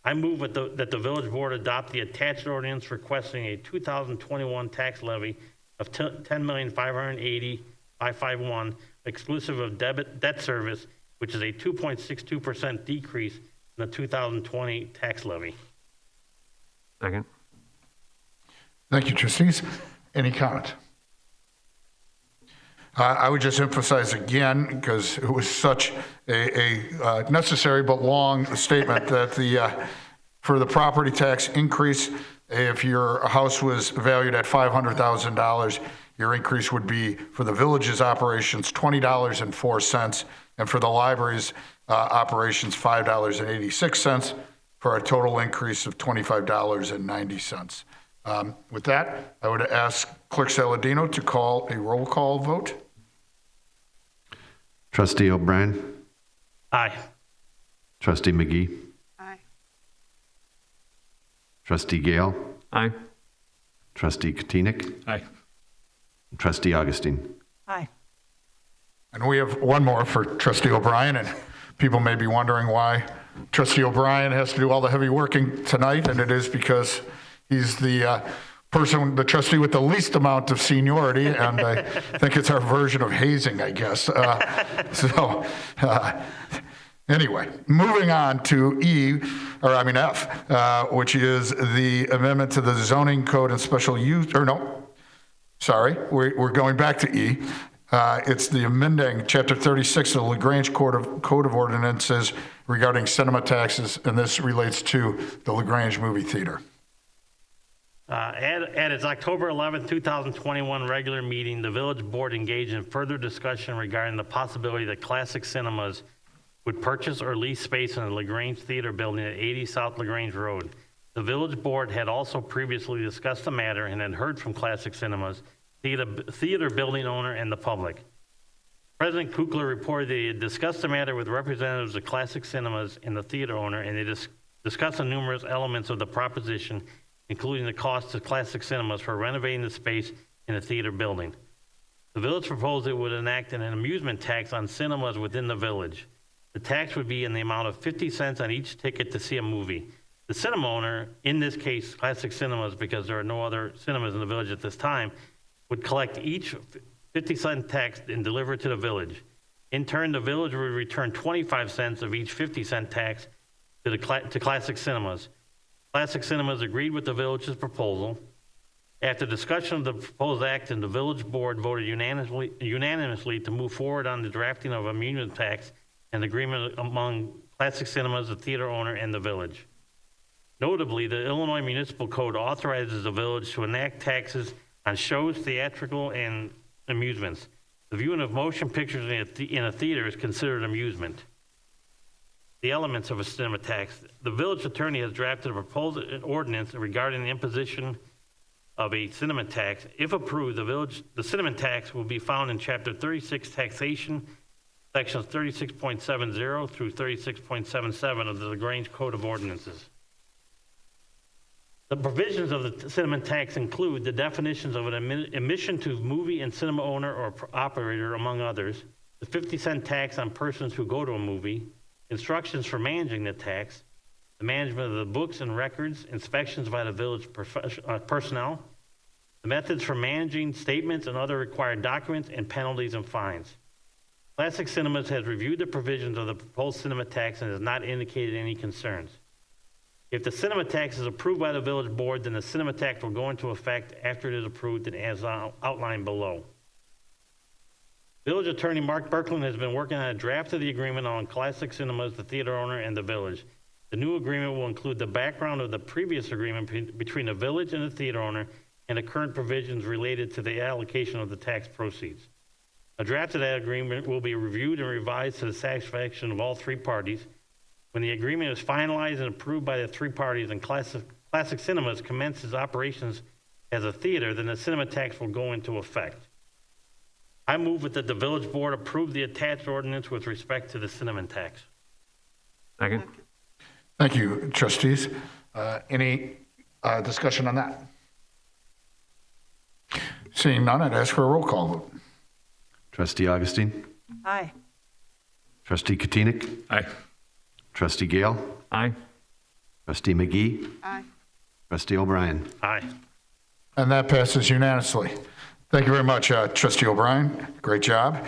H: I move that the village board adopt the attached ordinance requesting a 2021 tax levy of $10,580,551 exclusive of debt service, which is a 2.62% decrease in the 2020 tax levy.
F: Second.
A: Thank you, trustees. Any comment? I would just emphasize again, because it was such a necessary but long statement, that for the property tax increase, if your house was valued at $500,000, your increase would be, for the village's operations, $20.04, and for the library's operations, $5.86, for a total increase of $25.90. With that, I would ask Clerk Saladino to call a roll call vote.
B: Trustee O'Brien.
H: Aye.
B: Trustee McGee.
G: Aye.
B: Trustee Gale.
F: Aye.
B: Trustee Katina.
E: Aye.
B: Trustee Augustine.
D: Aye.
A: And we have one more for Trustee O'Brien, and people may be wondering why Trustee O'Brien has to do all the heavy working tonight, and it is because he's the the trustee with the least amount of seniority, and I think it's our version of hazing, I guess. Anyway, moving on to F, which is the amendment to the zoning code and special use, we're going back to E. It's the amending Chapter 36 of the Lagrange Code of Ordinances regarding cinema taxes, and this relates to the Lagrange movie theater.
H: At its October 11, 2021 regular meeting, the village board engaged in further discussion regarding the possibility that Classic Cinemas would purchase or lease space in the Lagrange Theater building at 80 South Lagrange Road. The village board had also previously discussed the matter and had heard from Classic Cinemas, theater building owner, and the public. President Kukler reported that he had discussed the matter with representatives of Classic Cinemas and the theater owner, and they discussed the numerous elements of the proposition, including the cost to Classic Cinemas for renovating the space in the theater building. The village proposed it would enact an amusement tax on cinemas within the village. The tax would be in the amount of 50 cents on each ticket to see a movie. The cinema owner, in this case Classic Cinemas, because there are no other cinemas in the village at this time, would collect each 50-cent tax and deliver it to the village. In turn, the village would return 25 cents of each 50-cent tax to Classic Cinemas. Classic Cinemas agreed with the village's proposal. After discussion of the proposed act, and the village board voted unanimously to move forward on the drafting of a amusement tax and agreement among Classic Cinemas, the theater owner, and the village. Notably, the Illinois Municipal Code authorizes the village to enact taxes on shows, theatrical, and amusements. The viewing of motion pictures in a theater is considered amusement. The elements of a cinema tax. The village attorney has drafted a proposed ordinance regarding the imposition of a cinema tax. If approved, the cinema tax will be found in Chapter 36 Taxation, Sections 36.70 through 36.77 of the Lagrange Code of Ordinances. The provisions of the cinema tax include the definitions of an admission to movie and cinema owner or operator, among others, the 50-cent tax on persons who go to a movie, instructions for managing the tax, the management of the books and records, inspections by the village personnel, the methods for managing statements and other required documents, and penalties and fines. Classic Cinemas has reviewed the provisions of the proposed cinema tax and has not indicated any concerns. If the cinema tax is approved by the village board, then the cinema tax will go into effect after it is approved and as outlined below. Village Attorney Mark Berkland has been working on a draft of the agreement on Classic Cinemas, the theater owner, and the village. The new agreement will include the background of the previous agreement between the village and the theater owner and the current provisions related to the allocation of the tax proceeds. A draft of that agreement will be reviewed and revised to the satisfaction of all three parties. When the agreement is finalized and approved by the three parties and Classic Cinemas commences operations as a theater, then the cinema tax will go into effect. I move that the village board approve the attached ordinance with respect to the cinema tax.
F: Second.
A: Thank you, trustees. Any discussion on that? Seeing none, I'd ask for a roll call vote.
B: Trustee Augustine?
D: Aye.
B: Trustee Katina?
E: Aye.
B: Trustee Gale?
F: Aye.
B: Trustee McGee?
G: Aye.
B: Trustee O'Brien?
H: Aye.
A: And that passes unanimously. Thank you very much, Trustee O'Brien. Great job.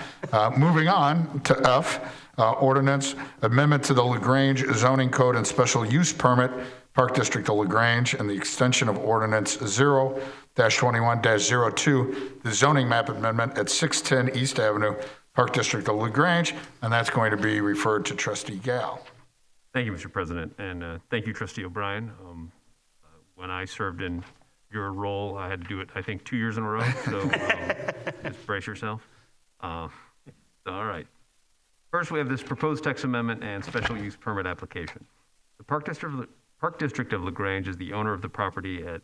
A: Moving on to F, ordinance amendment to the Lagrange zoning code and special use permit, Park District of Lagrange, and the extension of ordinance 0-21-02, the zoning map amendment at 610 East Avenue, Park District of Lagrange, and that's going to be referred to Trustee Gale.
F: Thank you, Mr. President, and thank you, Trustee O'Brien. When I served in your role, I had to do it, I think, 2 years in a row, so just brace yourself. All right. First, we have this proposed text amendment and special use permit application. The Park District of Lagrange is the owner of the property at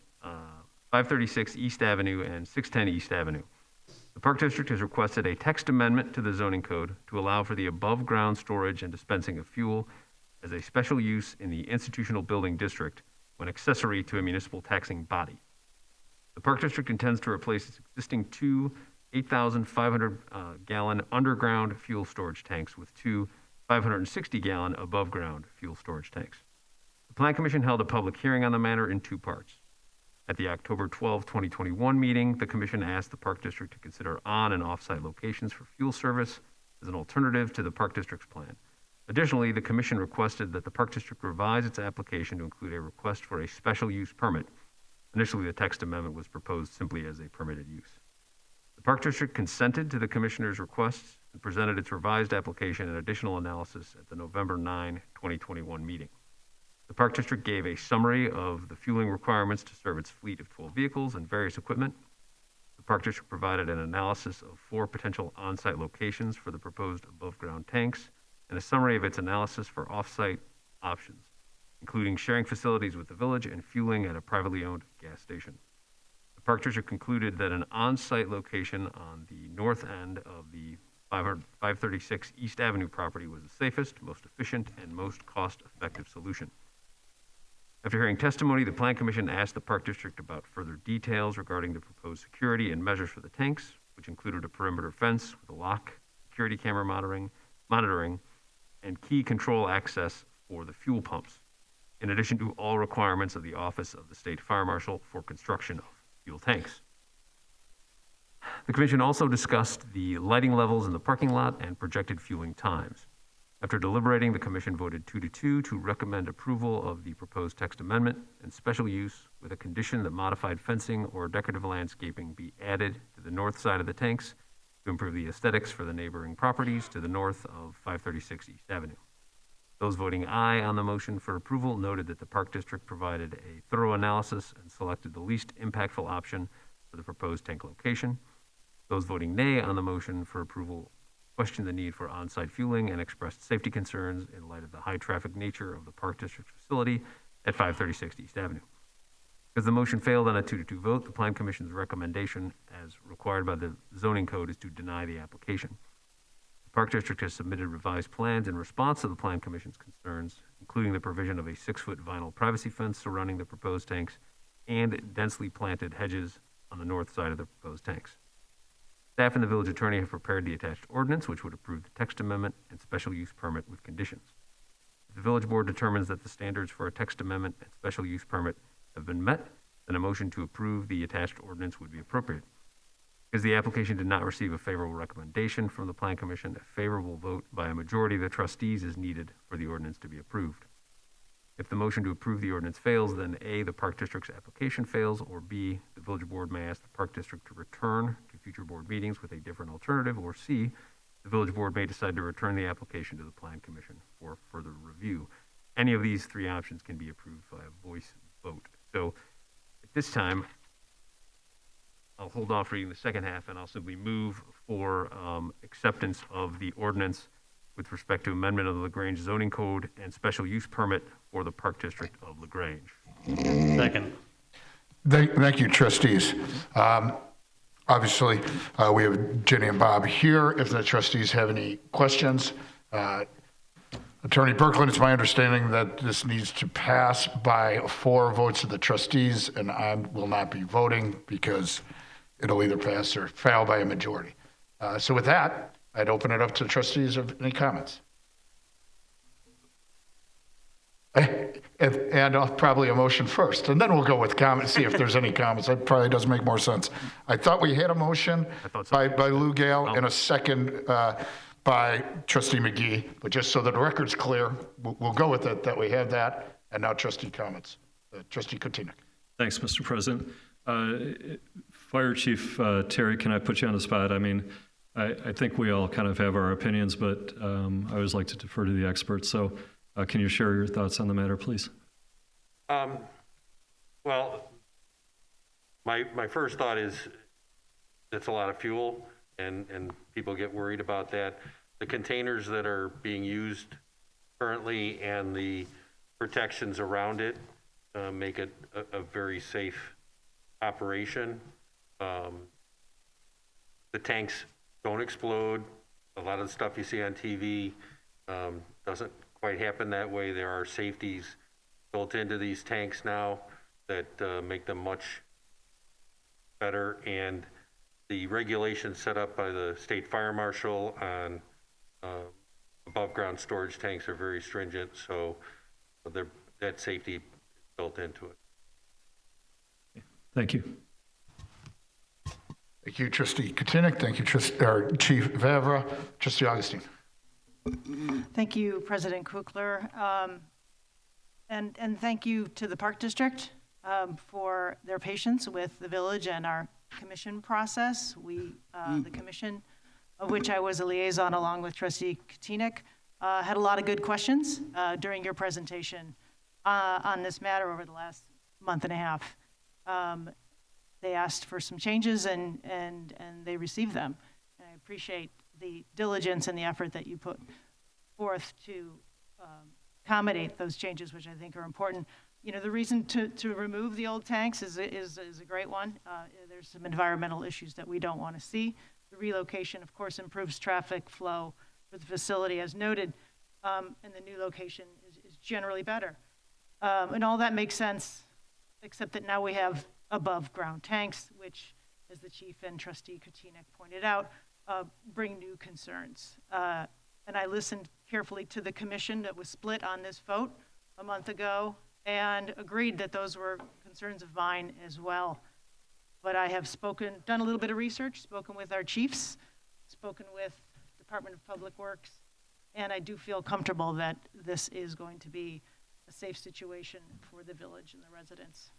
F: 536 East Avenue and 610 East Avenue. The Park District has requested a text amendment to the zoning code to allow for the above-ground storage and dispensing of fuel as a special use in the institutional building district when accessory to a municipal taxing body. The Park District intends to replace its existing two 8,500-gallon underground fuel storage tanks with two 560-gallon above-ground fuel storage tanks. The Plan Commission held a public hearing on the matter in two parts. At the October 12, 2021 meeting, the Commission asked the Park District to consider on- and off-site locations for fuel service as an alternative to the Park District's plan. Additionally, the Commission requested that the Park District revise its application to include a request for a special use permit. Initially, the text amendment was proposed simply as a permitted use. The Park District consented to the Commissioner's requests and presented its revised application and additional analysis at the November 9, 2021 meeting. The Park District gave a summary of the fueling requirements to serve its fleet of 12 vehicles and various equipment. The Park District provided an analysis of 4 potential on-site locations for the proposed above-ground tanks and a summary of its analysis for off-site options, including sharing facilities with the village and fueling at a privately owned gas station. The Park District concluded that an on-site location on the north end of the 536 East Avenue property was the safest, most efficient, and most cost-effective solution. After hearing testimony, the Plan Commission asked the Park District about further details regarding the proposed security and measures for the tanks, which included a perimeter fence with a lock, security camera monitoring, and key control access for the fuel pumps, in addition to all requirements of the Office of the State Fire Marshal for construction of fuel tanks. The Commission also discussed the lighting levels in the parking lot and projected fueling times. After deliberating, the Commission voted 2-2 to recommend approval of the proposed text amendment and special use with a condition that modified fencing or decorative landscaping be added to the north side of the tanks to improve the aesthetics for the neighboring properties to the north of 536 East Avenue. Those voting aye on the motion for approval noted that the Park District provided a thorough analysis and selected the least impactful option for the proposed tank location. Those voting nay on the motion for approval questioned the need for on-site fueling and expressed safety concerns in light of the high-traffic nature of the Park District facility at 536 East Avenue. Because the motion failed on a 2-2 vote, the Plan Commission's recommendation, as required by the zoning code, is to deny the application. The Park District has submitted revised plans in response to the Plan Commission's concerns, including the provision of a 6-foot vinyl privacy fence surrounding the proposed tanks and densely planted hedges on the north side of the proposed tanks. Staff and the village attorney have prepared the attached ordinance, which would approve the text amendment and special use permit with conditions. If the village board determines that the standards for a text amendment and special use permit have been met, then a motion to approve the attached ordinance would be appropriate. Because the application did not receive a favorable recommendation from the Plan Commission, a favorable vote by a majority of the trustees is needed for the ordinance to be approved. If the motion to approve the ordinance fails, then A, the Park District's application fails, or B, the village board may ask the Park District to return to future board meetings with a different alternative, or C, the village board may decide to return the application to the Plan Commission for further review. Any of these 3 options can be approved by a voice vote. So at this time, I'll hold off reading the second half, and I'll simply move for acceptance of the ordinance with respect to amendment of the Lagrange zoning code and special use permit for the Park District of Lagrange.
H: Second.
A: Thank you, trustees. Obviously, we have Jenny and Bob here. If the trustees have any questions, Attorney Berkland, it's my understanding that this needs to pass by 4 votes of the trustees, and I will not be voting because it'll either pass or fail by a majority. So with that, I'd open it up to the trustees of any comments. And probably a motion first, and then we'll go with comments, see if there's any comments. That probably does make more sense. I thought we had a motion by Lou Gale and a second by Trustee McGee, but just so that the record's clear, we'll go with it, that we have that. And now trustee comments. Trustee Kotinek.
E: Thanks, Mr. President. Fire Chief Terry, can I put you on the spot? I mean, I think we all kind of have our opinions, but I always like to defer to the experts. So can you share your thoughts on the matter, please?
P: Well, my first thought is it's a lot of fuel, and people get worried about that. The containers that are being used currently and the protections around it make it a very safe operation. The tanks don't explode. A lot of the stuff you see on TV doesn't quite happen that way. There are safeties built into these tanks now that make them much better, and the regulations set up by the state fire marshal on above ground storage tanks are very stringent, so that safety is built into it.
E: Thank you.
A: Thank you, Trustee Kotinek. Thank you, Chief Vavra. Trustee Augustine.
D: Thank you, President Kukler. And thank you to the Park District for their patience with the village and our commission process. The commission, of which I was a liaison along with Trustee Kotinek, had a lot of good questions during your presentation on this matter over the last month and a half. They asked for some changes and they received them. And I appreciate the diligence and the effort that you put forth to accommodate those changes, which I think are important. You know, the reason to remove the old tanks is a great one. There's some environmental issues that we don't want to see. The relocation, of course, improves traffic flow for the facility, as noted, and the new location is generally better. And all that makes sense, except that now we have above ground tanks, which, as the chief and Trustee Kotinek pointed out, bring new concerns. And I listened carefully to the commission that was split on this vote a month ago and agreed that those were concerns of mine as well. But I have done a little bit of research, spoken with our chiefs, spoken with Department of Public Works, and I do feel comfortable that this is going to be a safe situation for the village and the residents.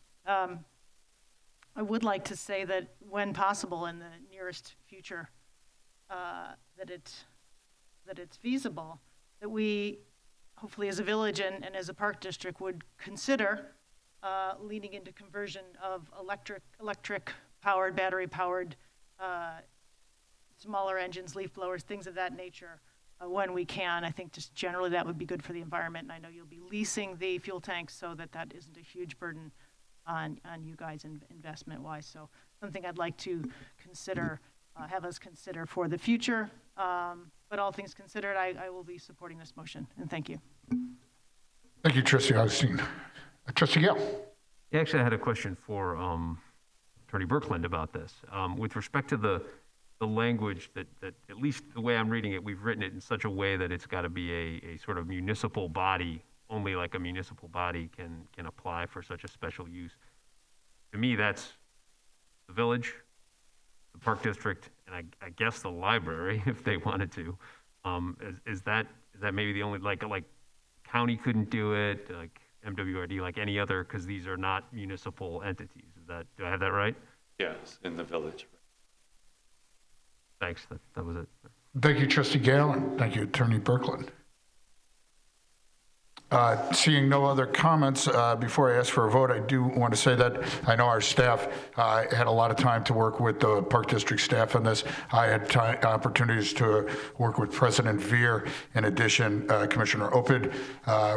D: I would like to say that when possible in the nearest future, that it's feasible, that we, hopefully as a village and as a park district, would consider leading into conversion of electric-powered, battery-powered, smaller engines, leaf blowers, things of that nature, when we can. I think just generally that would be good for the environment, and I know you'll be leasing the fuel tanks so that isn't a huge burden on you guys investment-wise. So something I'd like to consider, have us consider for the future. But all things considered, I will be supporting this motion, and thank you.
A: Thank you, Trustee Augustine. Trustee Gale.
F: Yeah, actually, I had a question for Attorney Berkland about this. With respect to the language that, at least the way I'm reading it, we've written it in such a way that it's got to be a sort of municipal body, only like a municipal body can apply for such a special use. To me, that's the village, the park district, and I guess the library, if they wanted to. Is that maybe the only, like county couldn't do it, like MWRD, like any other, because these are not municipal entities. Do I have that right?
Q: Yes, in the village.
F: Thanks, that was it.
A: Thank you, Trustee Gale, and thank you, Attorney Berkland. Seeing no other comments, before I ask for a vote, I do want to say that I know our staff had a lot of time to work with the Park District staff on this. I had opportunities to work with President Veer. In addition, Commissioner Opid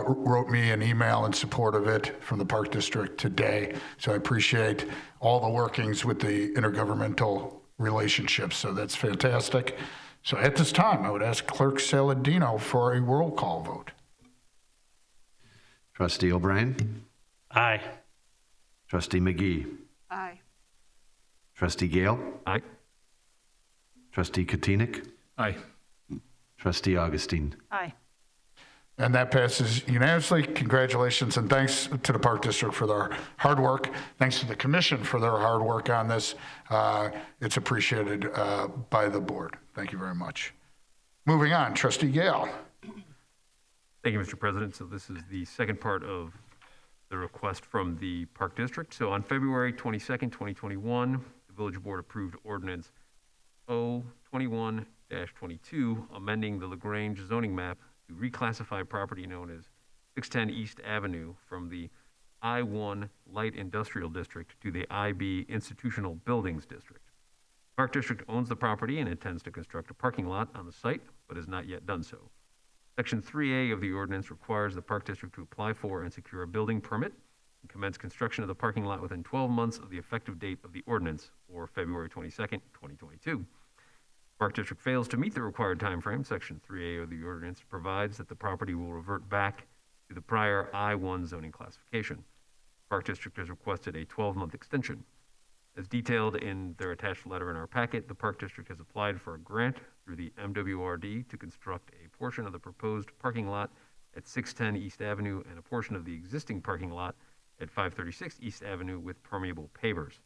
A: wrote me an email in support of it from the Park District today. So I appreciate all the workings with the intergovernmental relationships. So that's fantastic. So at this time, I would ask Clerk Saladino for a roll call vote.
B: Trustee O'Brien.
H: Aye.
B: Trustee McGee.
G: Aye.
B: Trustee Gale.
F: Aye.
B: Trustee Katina.
E: Aye.
B: Trustee Augustine.
D: Aye.
A: And that passes unanimously. Congratulations and thanks to the Park District for their hard work. Thanks to the Commission for their hard work on this. It's appreciated by the board. Thank you very much. Moving on, Trustee Gale.
F: Thank you, Mr. President. So this is the second part of the request from the Park District. So on February 22nd, 2021, the Village Board approved Ordinance 021-22, amending the Lagrange zoning map to reclassify property known as 610 East Avenue from the I-1 Light Industrial District to the IB Institutional Buildings District. The Park District owns the property and intends to construct a parking lot on the site, but has not yet done so. Section 3A of the ordinance requires the Park District to apply for and secure a building permit and commence construction of the parking lot within 12 months of the effective date of the ordinance, or February 22nd, 2022. Park District fails to meet the required timeframe. Section 3A of the ordinance provides that the property will revert back to the prior I-1 zoning classification. Park District has requested a 12-month extension. As detailed in their attached letter in our packet, the Park District has applied for a grant through the MWRD to construct a portion of the proposed parking lot at 610 East Avenue and a portion of the existing parking lot at 536 East Avenue with permeable pavers.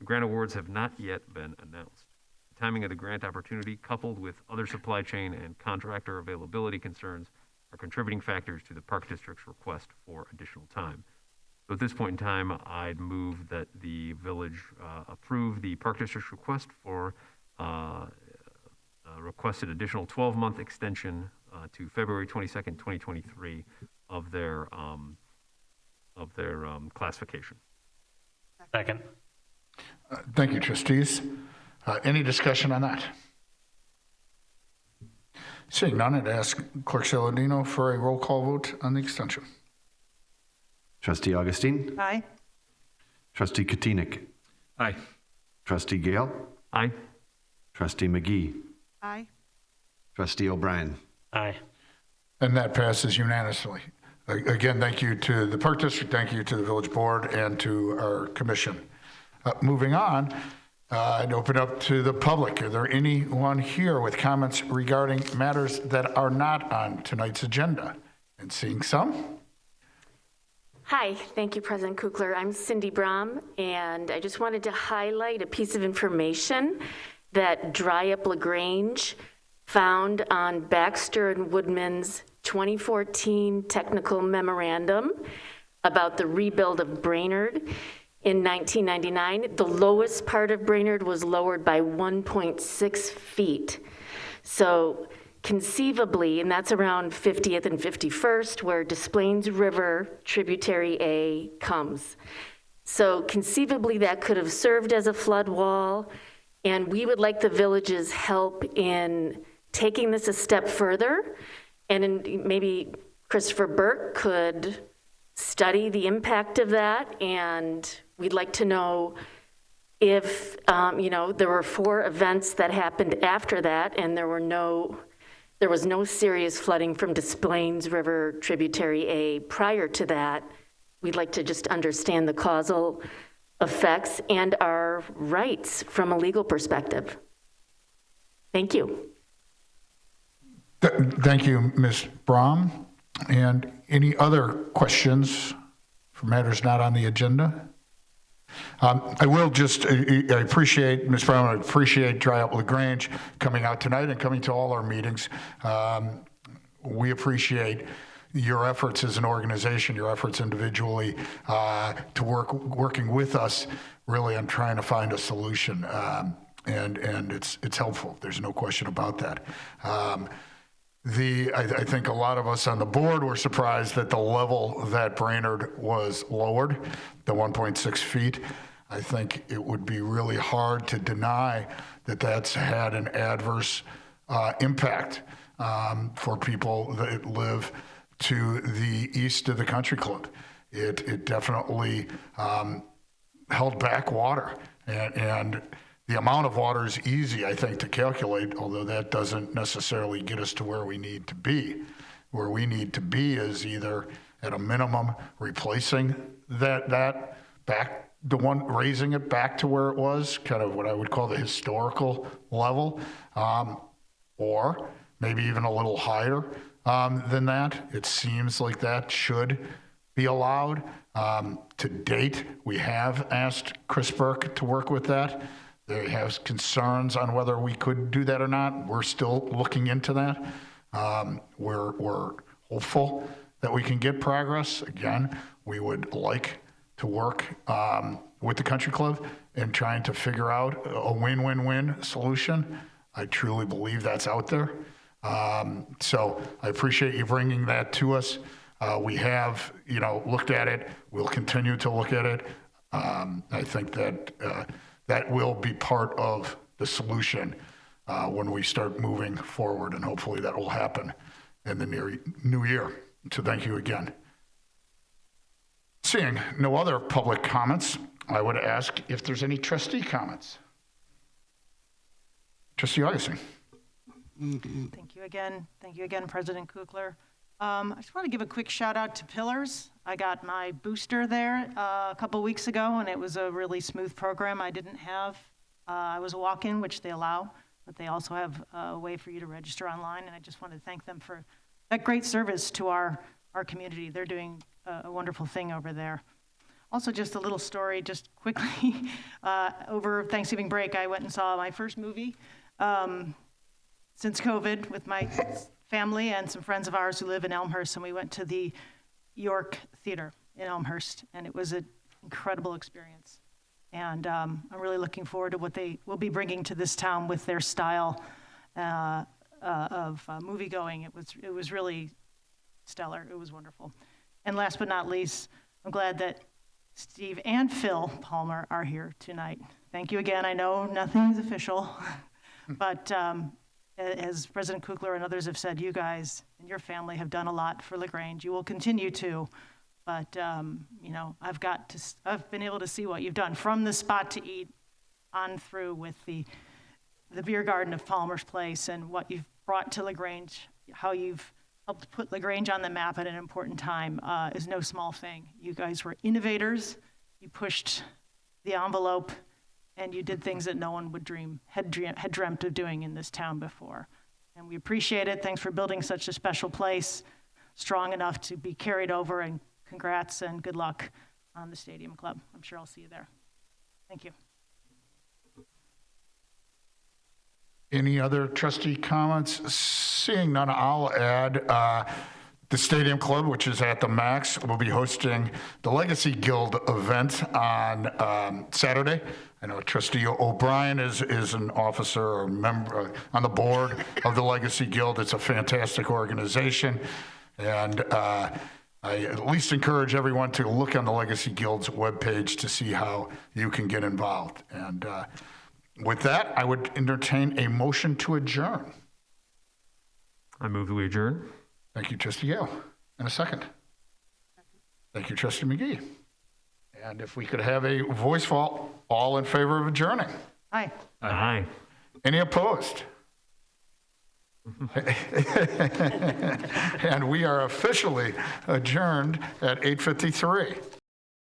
F: The grant awards have not yet been announced. The timing of the grant opportunity, coupled with other supply chain and contractor availability concerns, are contributing factors to the Park District's request for additional time. So at this point in time, I'd move that the village approve the Park District's request for requested additional 12-month extension to February 22nd, 2023 of their classification.
H: Second.
A: Thank you, trustees. Any discussion on that? Seeing none, I'd ask Clerk Saladino for a roll call vote on the extension.
B: Trustee Augustine.
D: Aye.
B: Trustee Katina.
E: Aye.
B: Trustee Gale.
F: Aye.
B: Trustee McGee.
G: Aye.
B: Trustee O'Brien.
H: Aye.
A: And that passes unanimously. Again, thank you to the Park District, thank you to the Village Board, and to our Commission. Moving on, I'd open up to the public. Are there anyone here with comments regarding matters that are not on tonight's agenda? And seeing some?
Q: Hi, thank you, President Kukler. I'm Cindy Brom, and I just wanted to highlight a piece of information that Dry Up Lagrange found on Baxter and Woodman's 2014 technical memorandum about the rebuild of Brainerd in 1999. The lowest part of Brainerd was lowered by 1.6 feet. So conceivably, and that's around 50th and 51st, where Des Plaines River tributary A comes. So conceivably, that could have served as a flood wall, and we would like the village's help in taking this a step further, and maybe Christopher Burke could study the impact of that, and we'd like to know if, there were 4 events that happened after that, and there was no serious flooding from Des Plaines River tributary A prior to that. We'd like to just understand the causal effects and our rights from a legal perspective. Thank you.
A: Thank you, Ms. Brom. And any other questions for matters not on the agenda? I will just, I appreciate, Ms. Brown, I appreciate Dry Up Lagrange coming out tonight and coming to all our meetings. We appreciate your efforts as an organization, your efforts individually to working with us really on trying to find a solution. And it's helpful. There's no question about that. I think a lot of us on the board were surprised that the level that Brainerd was lowered, the 1.6 feet. I think it would be really hard to deny that that's had an adverse impact for people that live to the east of the country club. It definitely held back water, and the amount of water is easy, I think, to calculate, although that doesn't necessarily get us to where we need to be. Where we need to be is either at a minimum replacing that back, the one, raising it back to where it was, kind of what I would call the historical level, or maybe even a little higher than that. It seems like that should be allowed. To date, we have asked Chris Burke to work with that. They have concerns on whether we could do that or not. We're still looking into that. We're hopeful that we can get progress. Again, we would like to work with the country club in trying to figure out a win-win-win solution. I truly believe that's out there. So I appreciate you bringing that to us. We have, looked at it. We'll continue to look at it. I think that that will be part of the solution when we start moving forward, and hopefully that will happen in the new year. So thank you again. Seeing no other public comments, I would ask if there's any trustee comments. Trustee Augustine.
D: Thank you again. Thank you again, President Kukler. I just want to give a quick shout out to Pillars. I got my booster there a couple weeks ago, and it was a really smooth program. I didn't have, I was a walk-in, which they allow, but they also have a way for you to register online, and I just want to thank them for that great service to our community. They're doing a wonderful thing over there. Also, just a little story, just quickly. Over Thanksgiving break, I went and saw my first movie since COVID with my family and some friends of ours who live in Elmhurst, and we went to the York Theater in Elmhurst, and it was an incredible experience. And I'm really looking forward to what they will be bringing to this town with their style of movie going. It was really stellar. It was wonderful. And last but not least, I'm glad that Steve and Phil Palmer are here tonight. Thank you again. I know nothing is official, but as President Kukler and others have said, you guys and your family have done a lot for Lagrange. You will continue to, but I've been able to see what you've done from the spot to eat on through with the beer garden of Palmer's Place and what you've brought to Lagrange, how you've helped put Lagrange on the map at an important time is no small thing. You guys were innovators. You pushed the envelope, and you did things that no one would had dreamt of doing in this town before. And we appreciate it. Thanks for building such a special place, strong enough to be carried over, and congrats and good luck on the Stadium Club. I'm sure I'll see you there. Thank you.
A: Any other trustee comments? Seeing none, I'll add the Stadium Club, which is at the Max, will be hosting the Legacy Guild event on Saturday. I know Trustee O'Brien is an officer or member on the board of the Legacy Guild. It's a fantastic organization, and I at least encourage everyone to look on the Legacy Guild's webpage to see how you can get involved. And with that, I would entertain a motion to adjourn.
F: I move that we adjourn.
A: Thank you, Trustee Yale. And a second. Thank you, Trustee McGee. And if we could have a voice vote, all in favor of adjourning?
D: Aye.
F: Aye.
A: Any opposed? And we are officially adjourned at 8:53.